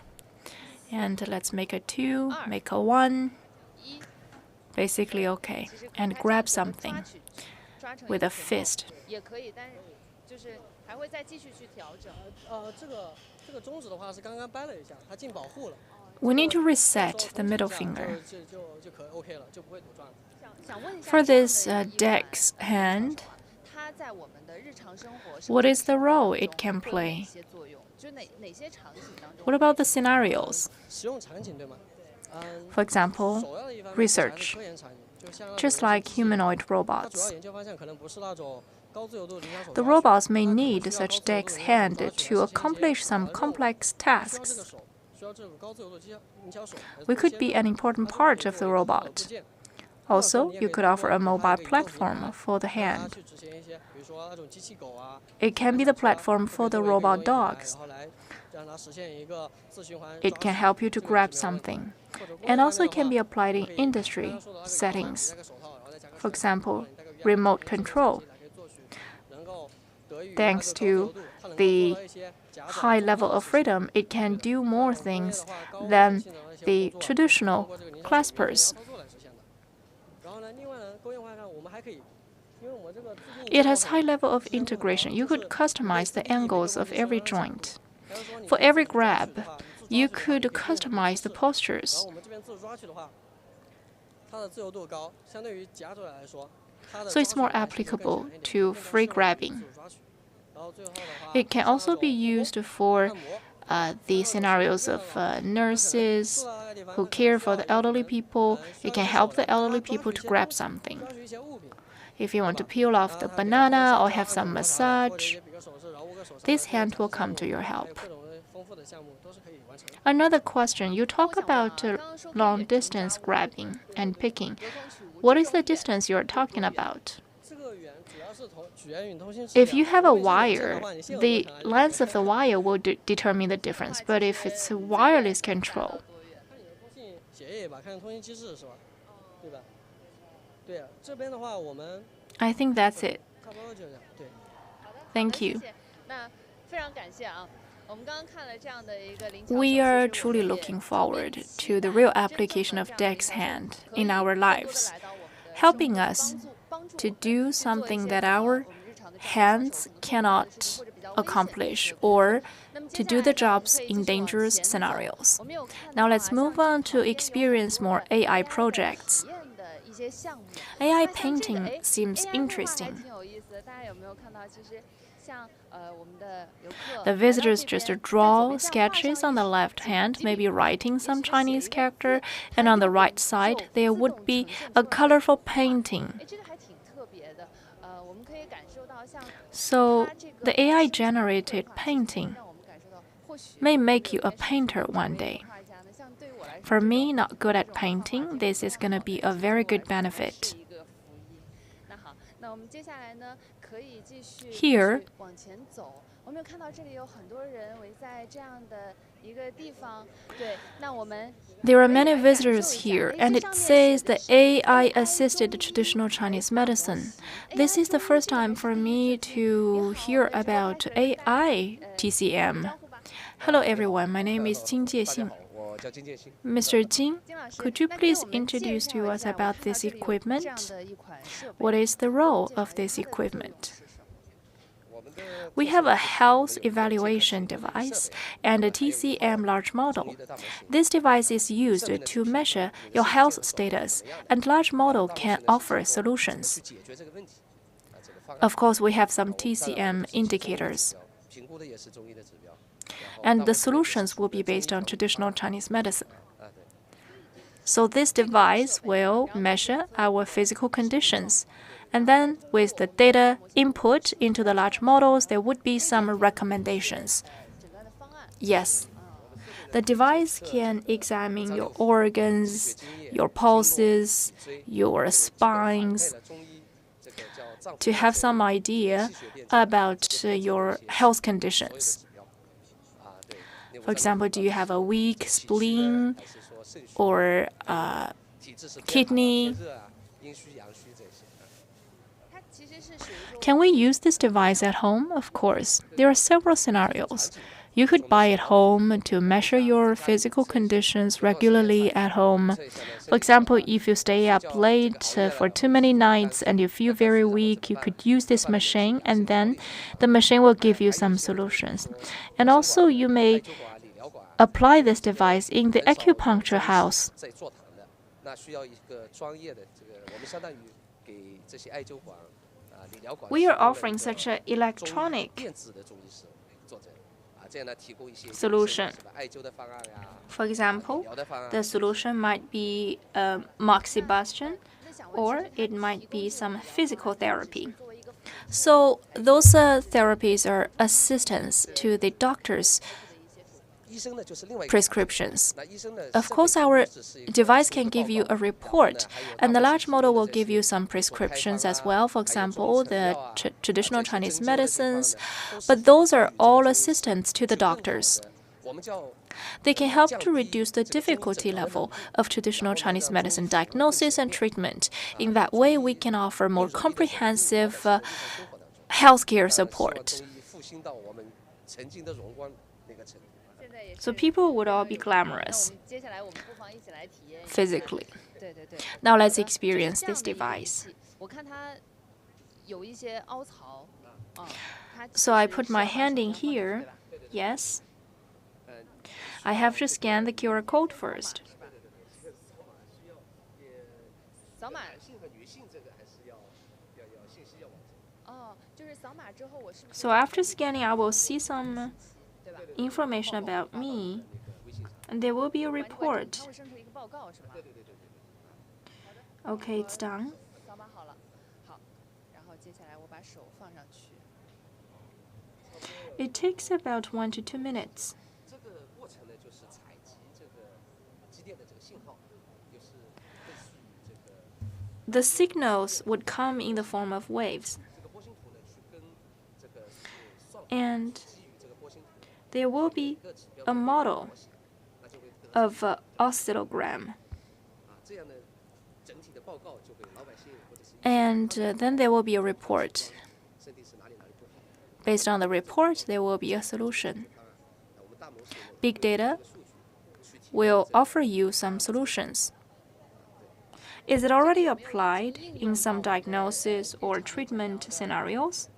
and let's make a 2, make a 1. Basically OK. And grab something with a fist. We need to reset the middle finger. For this DEX hand, what is the role it can play? What about the scenarios? For example, research, just like humanoid robots. The robots may need such DEX hand to accomplish some complex tasks. We could be an important part of the robot. Also, you could offer a mobile platform for the hand. It can be the platform for the robot dogs. It can help you to grab something. And also it can be applied in industry settings. For example, remote control. Thanks to the high level of freedom, it can do more things than the traditional claspers. It has high level of integration. You could customize the angles of every joint. For every grab, you could customize the postures. So it's more applicable to free grabbing. It can also be used for the scenarios of nurses who care for the elderly people. It can help the elderly people to grab something. If you want to peel off the banana or have some massage, this hand will come to your help. Another question, you talk about long-distance grabbing and picking. What is the distance you're talking about? If you have a wire, the length of the wire will determine the difference. But if it's a wireless control, I think that's it. Thank you. We are truly looking forward to the real application of DEX hand in our lives, helping us to do something that our hands cannot accomplish or to do the jobs in dangerous scenarios. Now let's move on to experience more AI projects. AI painting seems interesting. The visitors just draw sketches on the left hand, maybe writing some Chinese character, and on the right side there would be a colorful painting. So the AI-generated painting may make you a painter one day. For me, not good at painting, this is going to be a very good benefit. Here, There are many visitors here, and it says the AI-assisted traditional Chinese medicine. This is the first time for me to hear about AI TCM. Hello everyone, my name is Jing Jiexing. Mr. Jing, could you please introduce to us about this equipment? What is the role of this equipment? We have a health evaluation device and a TCM large model. This device is used to measure your health status, and large model can offer solutions. Of course, we have some TCM indicators, and the solutions will be based on traditional Chinese medicine. So this device will measure our physical conditions. And then with the data input into the large models, there would be some recommendations. Yes. The device can examine your organs, your pulses, your spines, to have some idea about your health conditions. For example, do you have a weak spleen or kidney? Can we use this device at home? Of course. There are several scenarios. You could buy it home to measure your physical conditions regularly at home. For example, if you stay up late for too many nights and you feel very weak, you could use this machine, and then the machine will give you some solutions. And also, you may apply this device in the acupuncture house. We are offering such an electronic solution. For example, the solution might be moxibustion, or it might be some physical therapy. So those therapies are assistance to the doctor's prescriptions. Of course, our device can give you a report, and the large model will give you some prescriptions as well. For example, the traditional Chinese medicines, but those are all assistants to the doctors. They can help to reduce the difficulty level of traditional Chinese medicine diagnosis and treatment. In that way, we can offer more comprehensive healthcare support. So people would all be glamorous physically. Now let's experience this device. So I put my hand in here. Yes. I have to scan the QR code first. So after scanning, I will see some information about me, and there will be a report. Okay, it's done. It takes about 1 to 2 minutes. The signals would come in the form of waves, and there will be a model of an oscillogram. And then there will be a report. Based on the report, there will be a solution. Big data will offer you some solutions. Is it already applied in some diagnosis or treatment scenarios?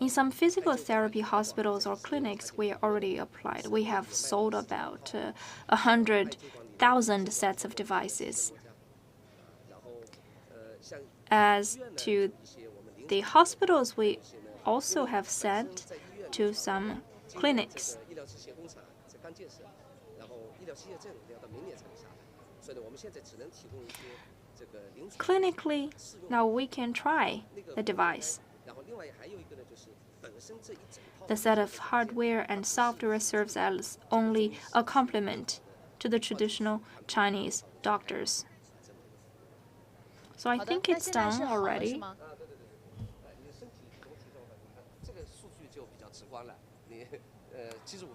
In some physical therapy hospitals or clinics, we are already applied. We have sold about 100,000 sets of devices. As to the hospitals, we also have sent to some clinics. Clinically, now we can try the device. The set of hardware and software serves as only a complement to the traditional Chinese doctors. So I think it's done already.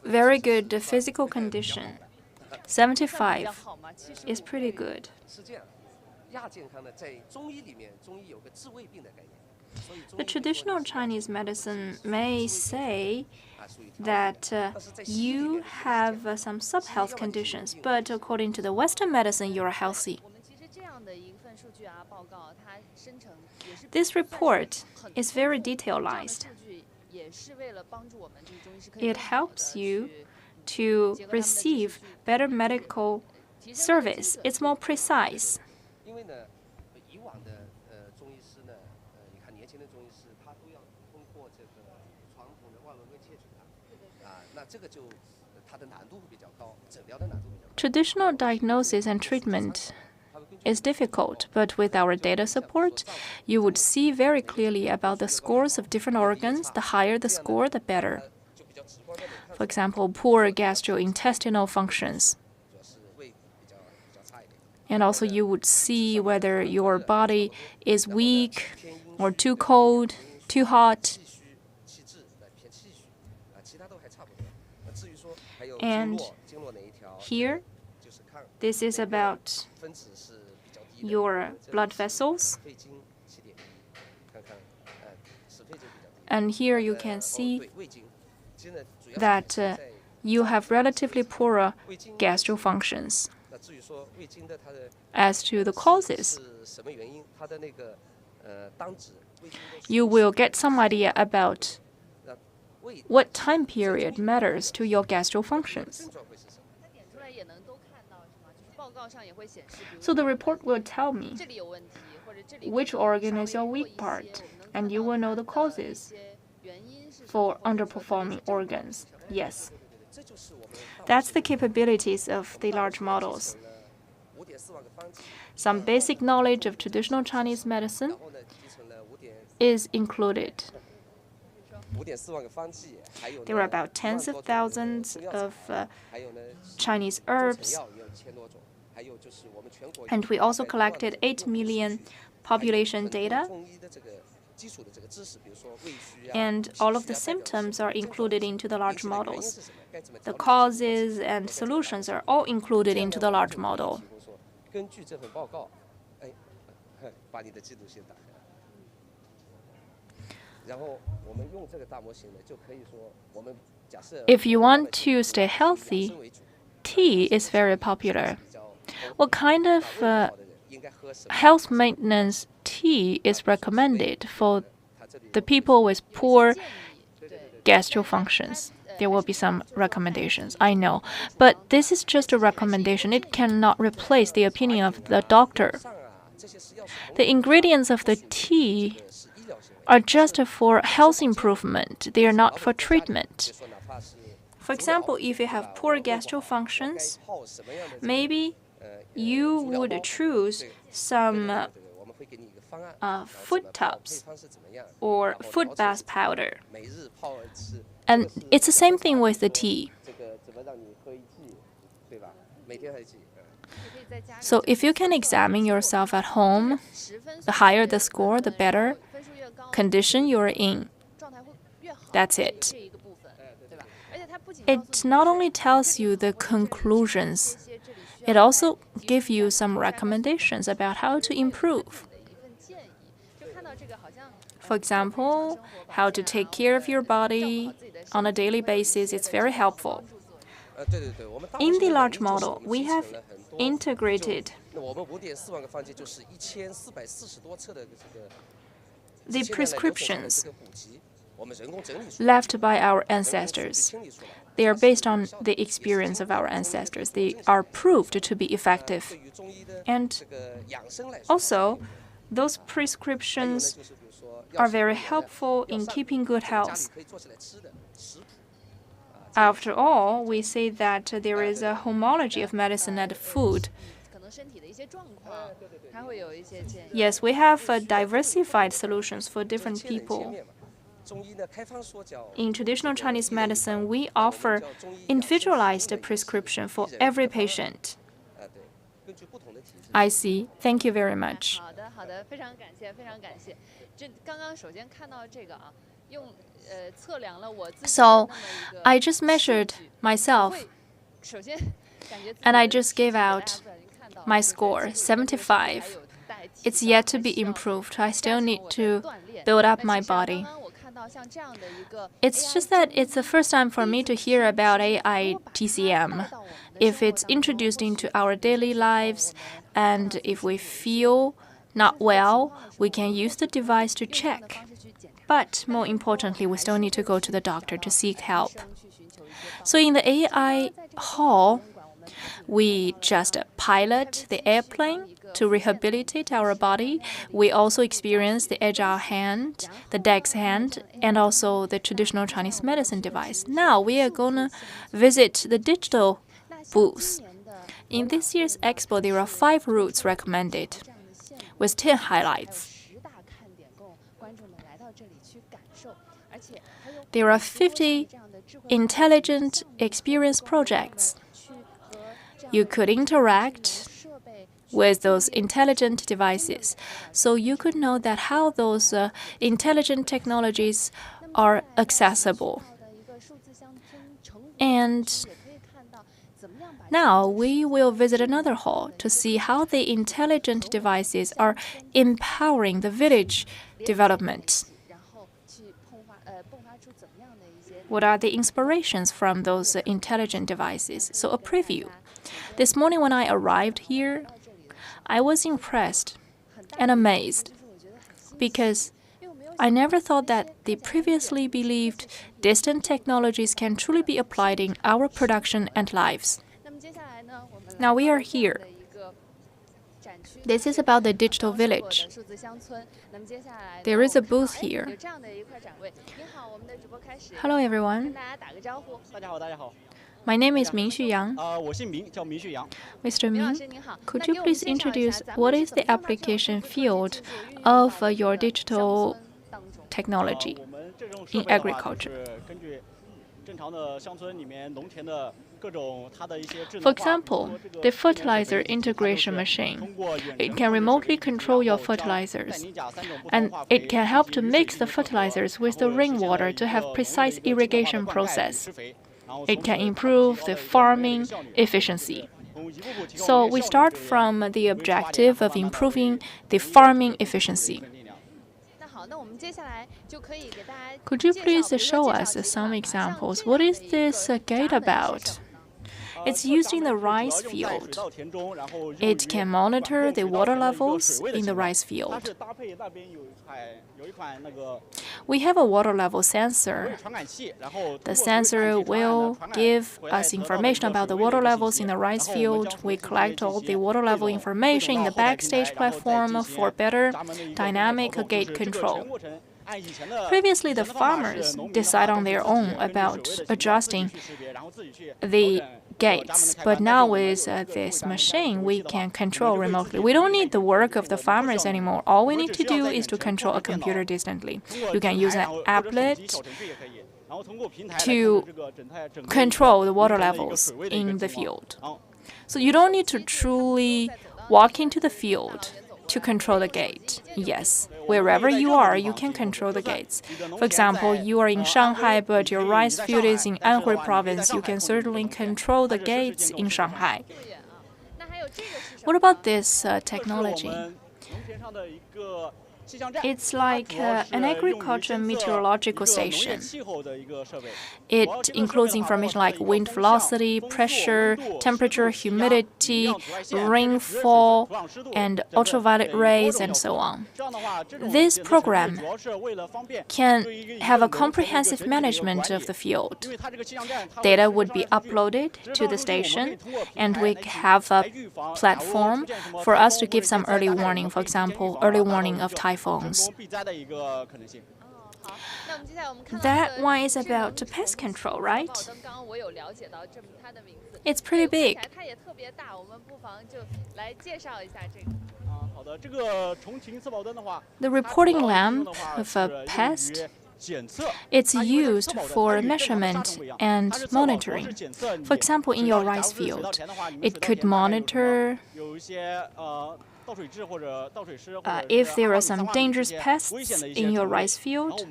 Very good physical condition. 75 is pretty good. The traditional Chinese medicine may say that you have some sub-health conditions, but according to the Western medicine, you're healthy. This report is very detailized. It helps you to receive better medical service. It's more precise. Traditional diagnosis and treatment is difficult, but with our data support, you would see very clearly about the scores of different organs. The higher the score, the better. For example, poor gastrointestinal functions. And also you would see whether your body is weak or too cold, too hot. And here, this is about your blood vessels. And here you can see that you have relatively poorer gastro functions. As to the causes, you will get some idea about what time period matters to your gastro functions. So the report will tell me which organ is your weak part, and you will know the causes for underperforming organs. Yes. That's the capabilities of the large models. Some basic knowledge of traditional Chinese medicine is included. There are about tens of thousands of Chinese herbs, and we also collected 8 million population data, and all of the symptoms are included into the large models. The causes and solutions are all included into the large model. If you want to stay healthy, tea is very popular. What kind of health maintenance tea is recommended for the people with poor gastro functions? There will be some recommendations, I know. But this is just a recommendation. It cannot replace the opinion of the doctor. The ingredients of the tea are just for health improvement. They are not for treatment. For example, if you have poor gastro functions, maybe you would choose some foot tubs or foot bath powder. And it's the same thing with the tea. So if you can examine yourself at home, the higher the score, the better condition you're in. That's it. It not only tells you the conclusions, it also gives you some recommendations about how to improve. For example, how to take care of your body on a daily basis. It's very helpful. In the large model, we have integrated the prescriptions left by our ancestors. They are based on the experience of our ancestors. They are proved to be effective. And also, those prescriptions are very helpful in keeping good health. After all, we say that there is a homology of medicine and food. Yes, we have diversified solutions for different people. In traditional Chinese medicine, we offer individualized prescription for every patient. I see. Thank you very much. So, I just measured myself, and I just gave out my score, 75. It's yet to be improved. I still need to build up my body. It's just that it's the first time for me to hear about AI TCM. If it's introduced into our daily lives, and if we feel not well, we can use the device to check. But more importantly, we still need to go to the doctor to seek help. So in the AI hall, we just pilot the airplane to rehabilitate our body. We also experience the agile hand, the DEX hand, and also the traditional Chinese medicine device. Now we are going to visit the digital booth. In this year's expo, there are 5 routes recommended with 10 highlights. There are 50 intelligent experience projects. You could interact with those intelligent devices, so you could know that how those intelligent technologies are accessible. And now we will visit another hall to see how the intelligent devices are empowering the village development. What are the inspirations from those intelligent devices? So a preview. This morning when I arrived here, I was impressed and amazed because I never thought that the previously believed distant technologies can truly be applied in our production and lives. Now we are here. This is about the digital village. There is a booth here. Hello, everyone. My name is Ming-Xu Yang. Mr. Ming, could you please introduce what is the application field of your digital technology in agriculture? For example, the fertilizer integration machine. It can remotely control your fertilizers, and it can help to mix the fertilizers with the rainwater to have precise irrigation process. It can improve the farming efficiency. So we start from the objective of improving the farming efficiency. Could you please show us some examples? What is this gate about? It's used in the rice field. It can monitor the water levels in the rice field. We have a water level sensor. The sensor will give us information about the water levels in the rice field. We collect all the water level information in the backstage platform for better dynamic gate control. Previously, the farmers decide on their own about adjusting the gates, but now with this machine, we can control remotely. We don't need the work of the farmers anymore. All we need to do is to control a computer distantly. You can use an applet to control the water levels in the field. So you don't need to truly walk into the field to control the gate. Yes, wherever you are, you can control the gates. For example, you are in Shanghai, but your rice field is in Anhui province. You can certainly control the gates in Shanghai. What about this technology? It's like an agriculture meteorological station. It includes information like wind velocity, pressure, temperature, humidity, rainfall, and ultraviolet rays, and so on. This program can have a comprehensive management of the field. Data would be uploaded to the station, and we have a platform for us to give some early warning, for example, early warning of typhoons. That one is about pest control, right? It's pretty big. The reporting lamp of a pest It's used for measurement and monitoring. For example, in your rice field, it could monitor if there are some dangerous pests in your rice field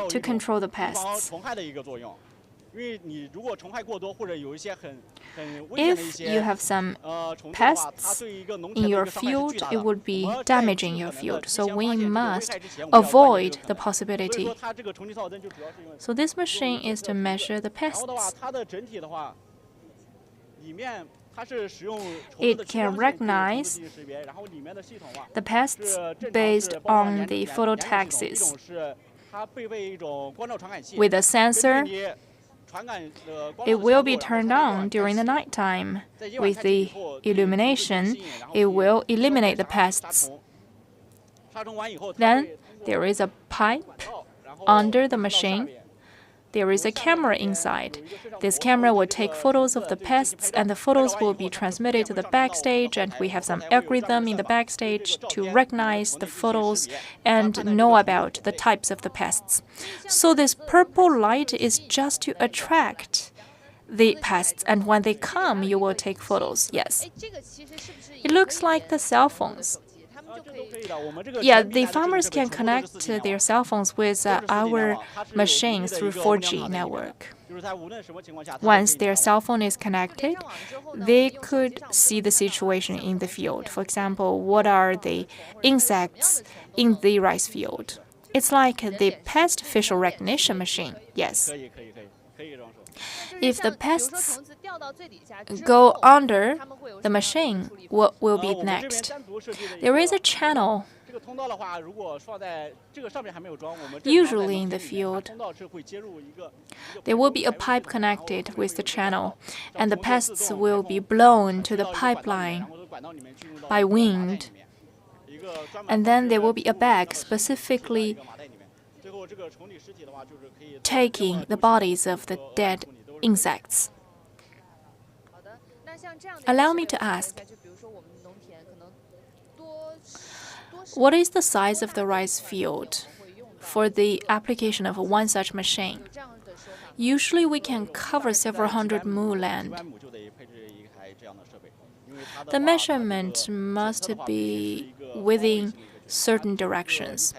to control the pests. If you have some pests in your field, it would be damaging your field. So we must avoid the possibility. So this machine is to measure the pests. It can recognize the pests based on the phototaxis. With a sensor, it will be turned on during the nighttime. With the illumination, it will eliminate the pests. Then there is a pipe under the machine. There is a camera inside. This camera will take photos of the pests, and the photos will be transmitted to the backstage, and we have some algorithm in the backstage to recognize the photos and know about the types of the pests. So this purple light is just to attract the pests, and when they come, you will take photos. Yes. It looks like the cell phones. Yeah, the farmers can connect their cell phones with our machines through 4G network. Once their cell phone is connected, they could see the situation in the field. For example, what are the insects in the rice field? It's like the pest facial recognition machine. Yes. If the pests go under the machine, what will be next? There is a channel. Usually in the field, there will be a pipe connected with the channel, and the pests will be blown to the pipeline by wind. And then there will be a bag specifically taking the bodies of the dead insects. Allow me to ask, what is the size of the rice field for the application of one such machine? Usually we can cover several hundred mu land. The measurement must be within certain directions,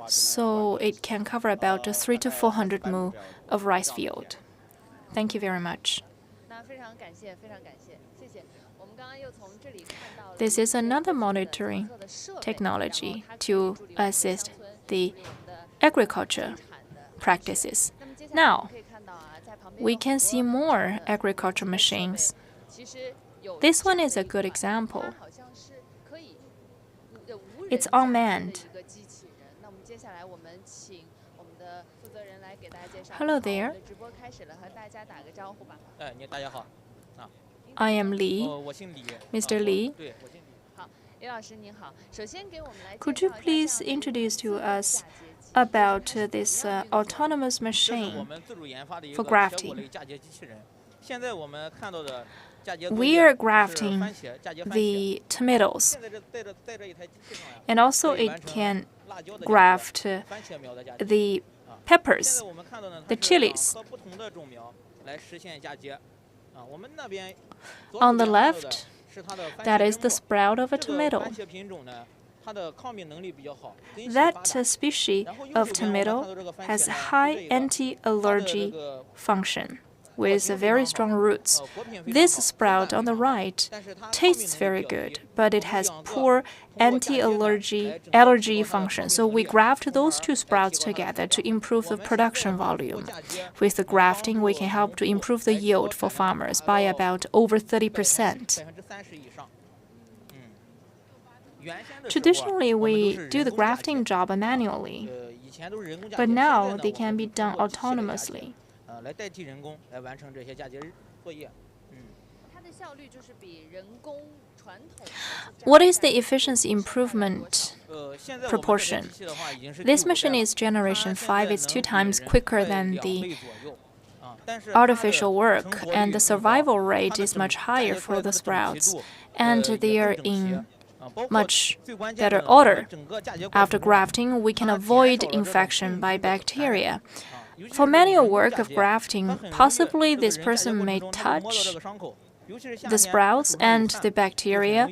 so it can cover about 300 to 400 mu of rice field. Thank you very much. This is another monitoring technology to assist the agriculture practices. Now, we can see more agriculture machines. This one is a good example. It's unmanned. Hello there. I am Li. Mr. Li. Could you please introduce to us about this autonomous machine for grafting? We are grafting the tomatoes, and also it can graft the peppers, the chilies. On the left, that is the sprout of a tomato. That species of tomato has high anti-allergy function with very strong roots. This sprout on the right tastes very good, but it has poor anti-allergy function. So we graft those two sprouts together to improve the production volume. With the grafting, we can help to improve the yield for farmers by about over 30%. Traditionally, we do the grafting job manually, but now they can be done autonomously. What is the efficiency improvement proportion? This machine is generation 5. It's 2 times quicker than the artificial work, and the survival rate is much higher for the sprouts. And they are in much better odor. After grafting, we can avoid infection by bacteria. For manual work of grafting, possibly this person may touch the sprouts and the bacteria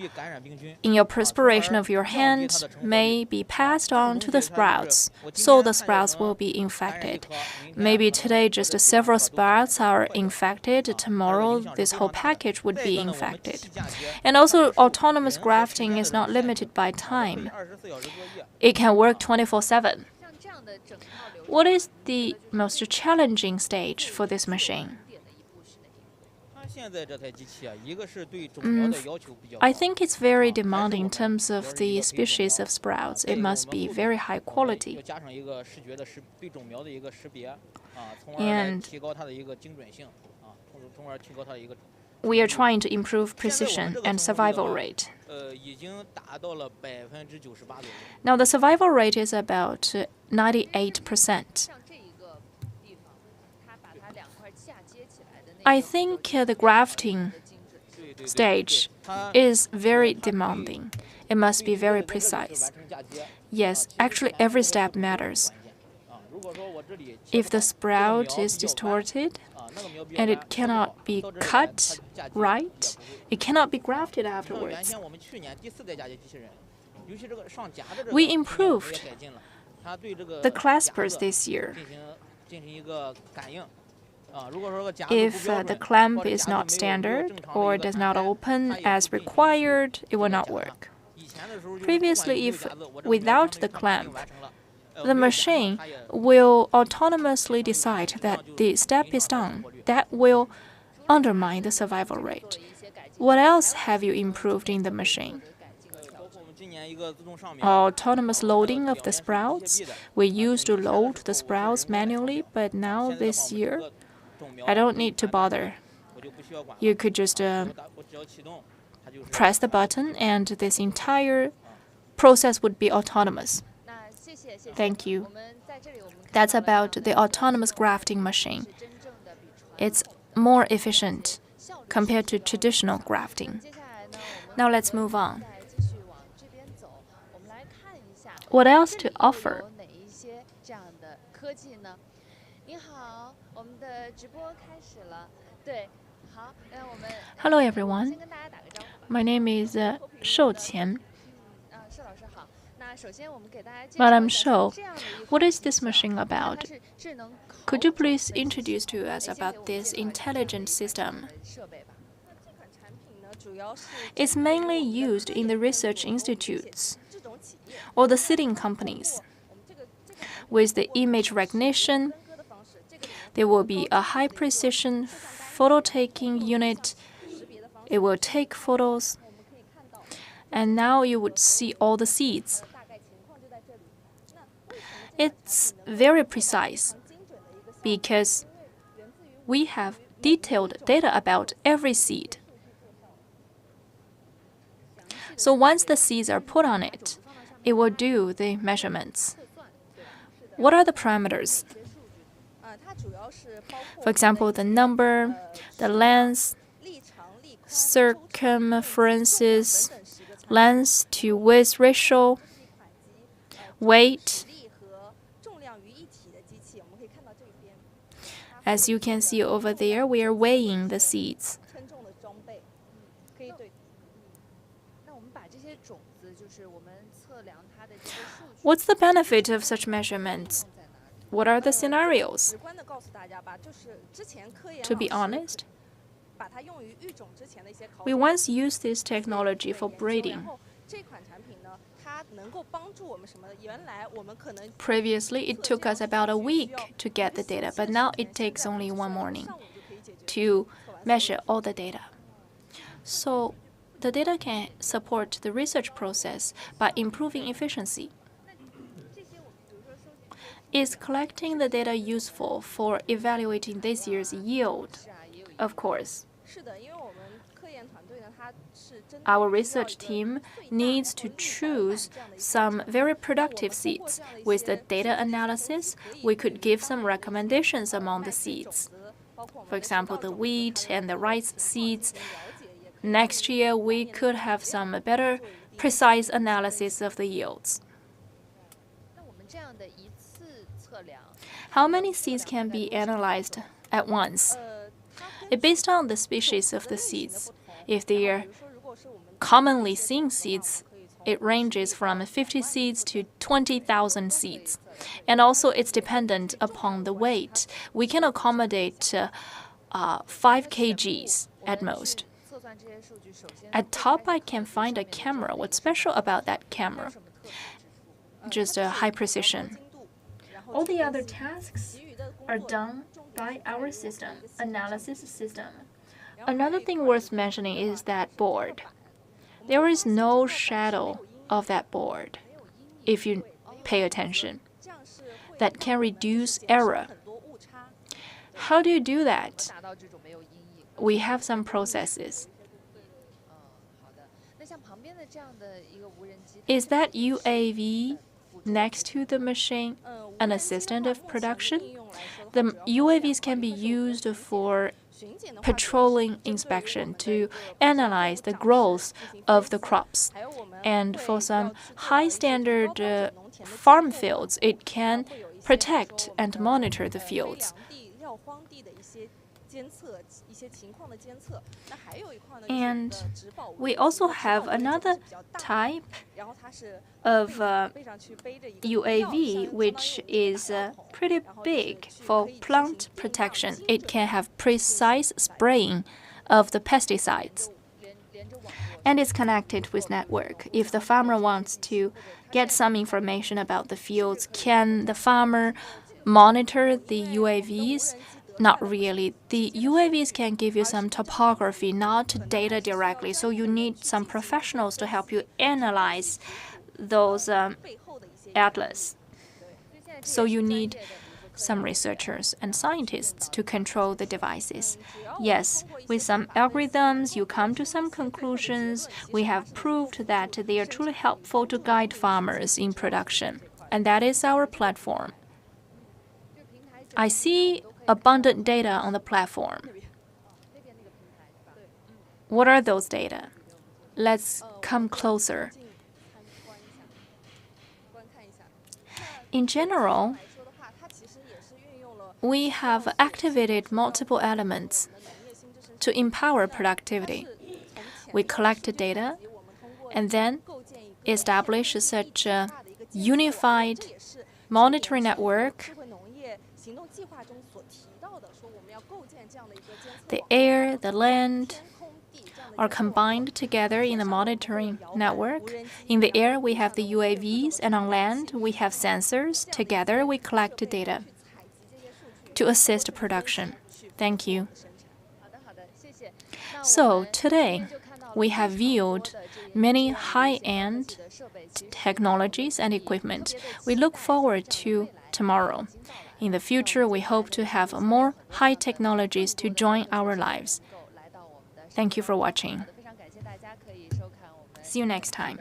in your perspiration of your hand may be passed on to the sprouts, so the sprouts will be infected. Maybe today just several sprouts are infected, tomorrow this whole package would be infected. And also, autonomous grafting is not limited by time. It can work 24/7. What is the most challenging stage for this machine? I think it's very demanding in terms of the species of sprouts. It must be very high quality. And we are trying to improve precision and survival rate. Now, the survival rate is about 98%. I think the grafting stage is very demanding. It must be very precise. Yes, actually every step matters. If the sprout is distorted and it cannot be cut right, it cannot be grafted afterwards. We improved the claspers this year. If the clamp is not standard or does not open as required, it will not work. Previously, if without the clamp, the machine will autonomously decide that the step is done. That will undermine the survival rate. What else have you improved in the machine? Autonomous loading of the sprouts. We used to load the sprouts manually, but now this year, I don't need to bother. You could just press the button and this entire process would be autonomous. Thank you. That's about the autonomous grafting machine. It's more efficient compared to traditional grafting. Now let's move on. What else to offer? Hello everyone. My name is Shouqian. Madam Shou, what is this machine about? Could you please introduce to us about this intelligent system? It's mainly used in the research institutes or the seeding companies. With the image recognition, there will be a high-precision photo-taking unit. It will take photos. And now you would see all the seeds. It's very precise because we have detailed data about every seed. So once the seeds are put on it, it will do the measurements. What are the parameters? For example, the number, the length, circumferences, length to width ratio, weight. As you can see over there, we are weighing the seeds. What's the benefit of such measurements? What are the scenarios? To be honest, we once used this technology for breeding. Previously, it took us about a week to get the data, but now it takes only one morning to measure all the data. So the data can support the research process by improving efficiency. Is collecting the data useful for evaluating this year's yield? Of course. Our research team needs to choose some very productive seeds. With the data analysis, we could give some recommendations among the seeds. For example, the wheat and the rice seeds. Next year, we could have some better precise analysis of the yields. How many seeds can be analyzed at once? It's based on the species of the seeds. If they are commonly seen seeds, it ranges from 50 seeds to 20,000 seeds. And also, it's dependent upon the weight. We can accommodate 5 kgs at most. At top, I can find a camera. What's special about that camera? Just a high precision. All the other tasks are done by our system, analysis system. Another thing worth mentioning is that board. There is no shadow of that board, if you pay attention. That can reduce error. How do you do that? We have some processes. Is that UAV next to the machine an assistant of production? The UAVs can be used for patrolling inspection to analyze the growth of the crops. And for some high standard farm fields, it can protect and monitor the fields. And we also have another type of UAV, which is pretty big for plant protection. It can have precise spraying of the pesticides. And it's connected with network. If the farmer wants to get some information about the fields, can the farmer monitor the UAVs? Not really. The UAVs can give you some topography, not data directly. So you need some professionals to help you analyze those atlas. So you need some researchers and scientists to control the devices. Yes, with some algorithms, you come to some conclusions. We have proved that they are truly helpful to guide farmers in production. And that is our platform. I see abundant data on the platform. What are those data? Let's come closer. In general, we have activated multiple elements to empower productivity. We collect data and then establish such a unified monitoring network. The air, the land are combined together in the monitoring network. In the air, we have the UAVs, and on land, we have sensors. Together, we collect data to assist production. Thank you. So, today, we have viewed many high-end technologies and equipment. We look forward to tomorrow. In the future, we hope to have more high technologies to join our lives. Thank you for watching. See you next time.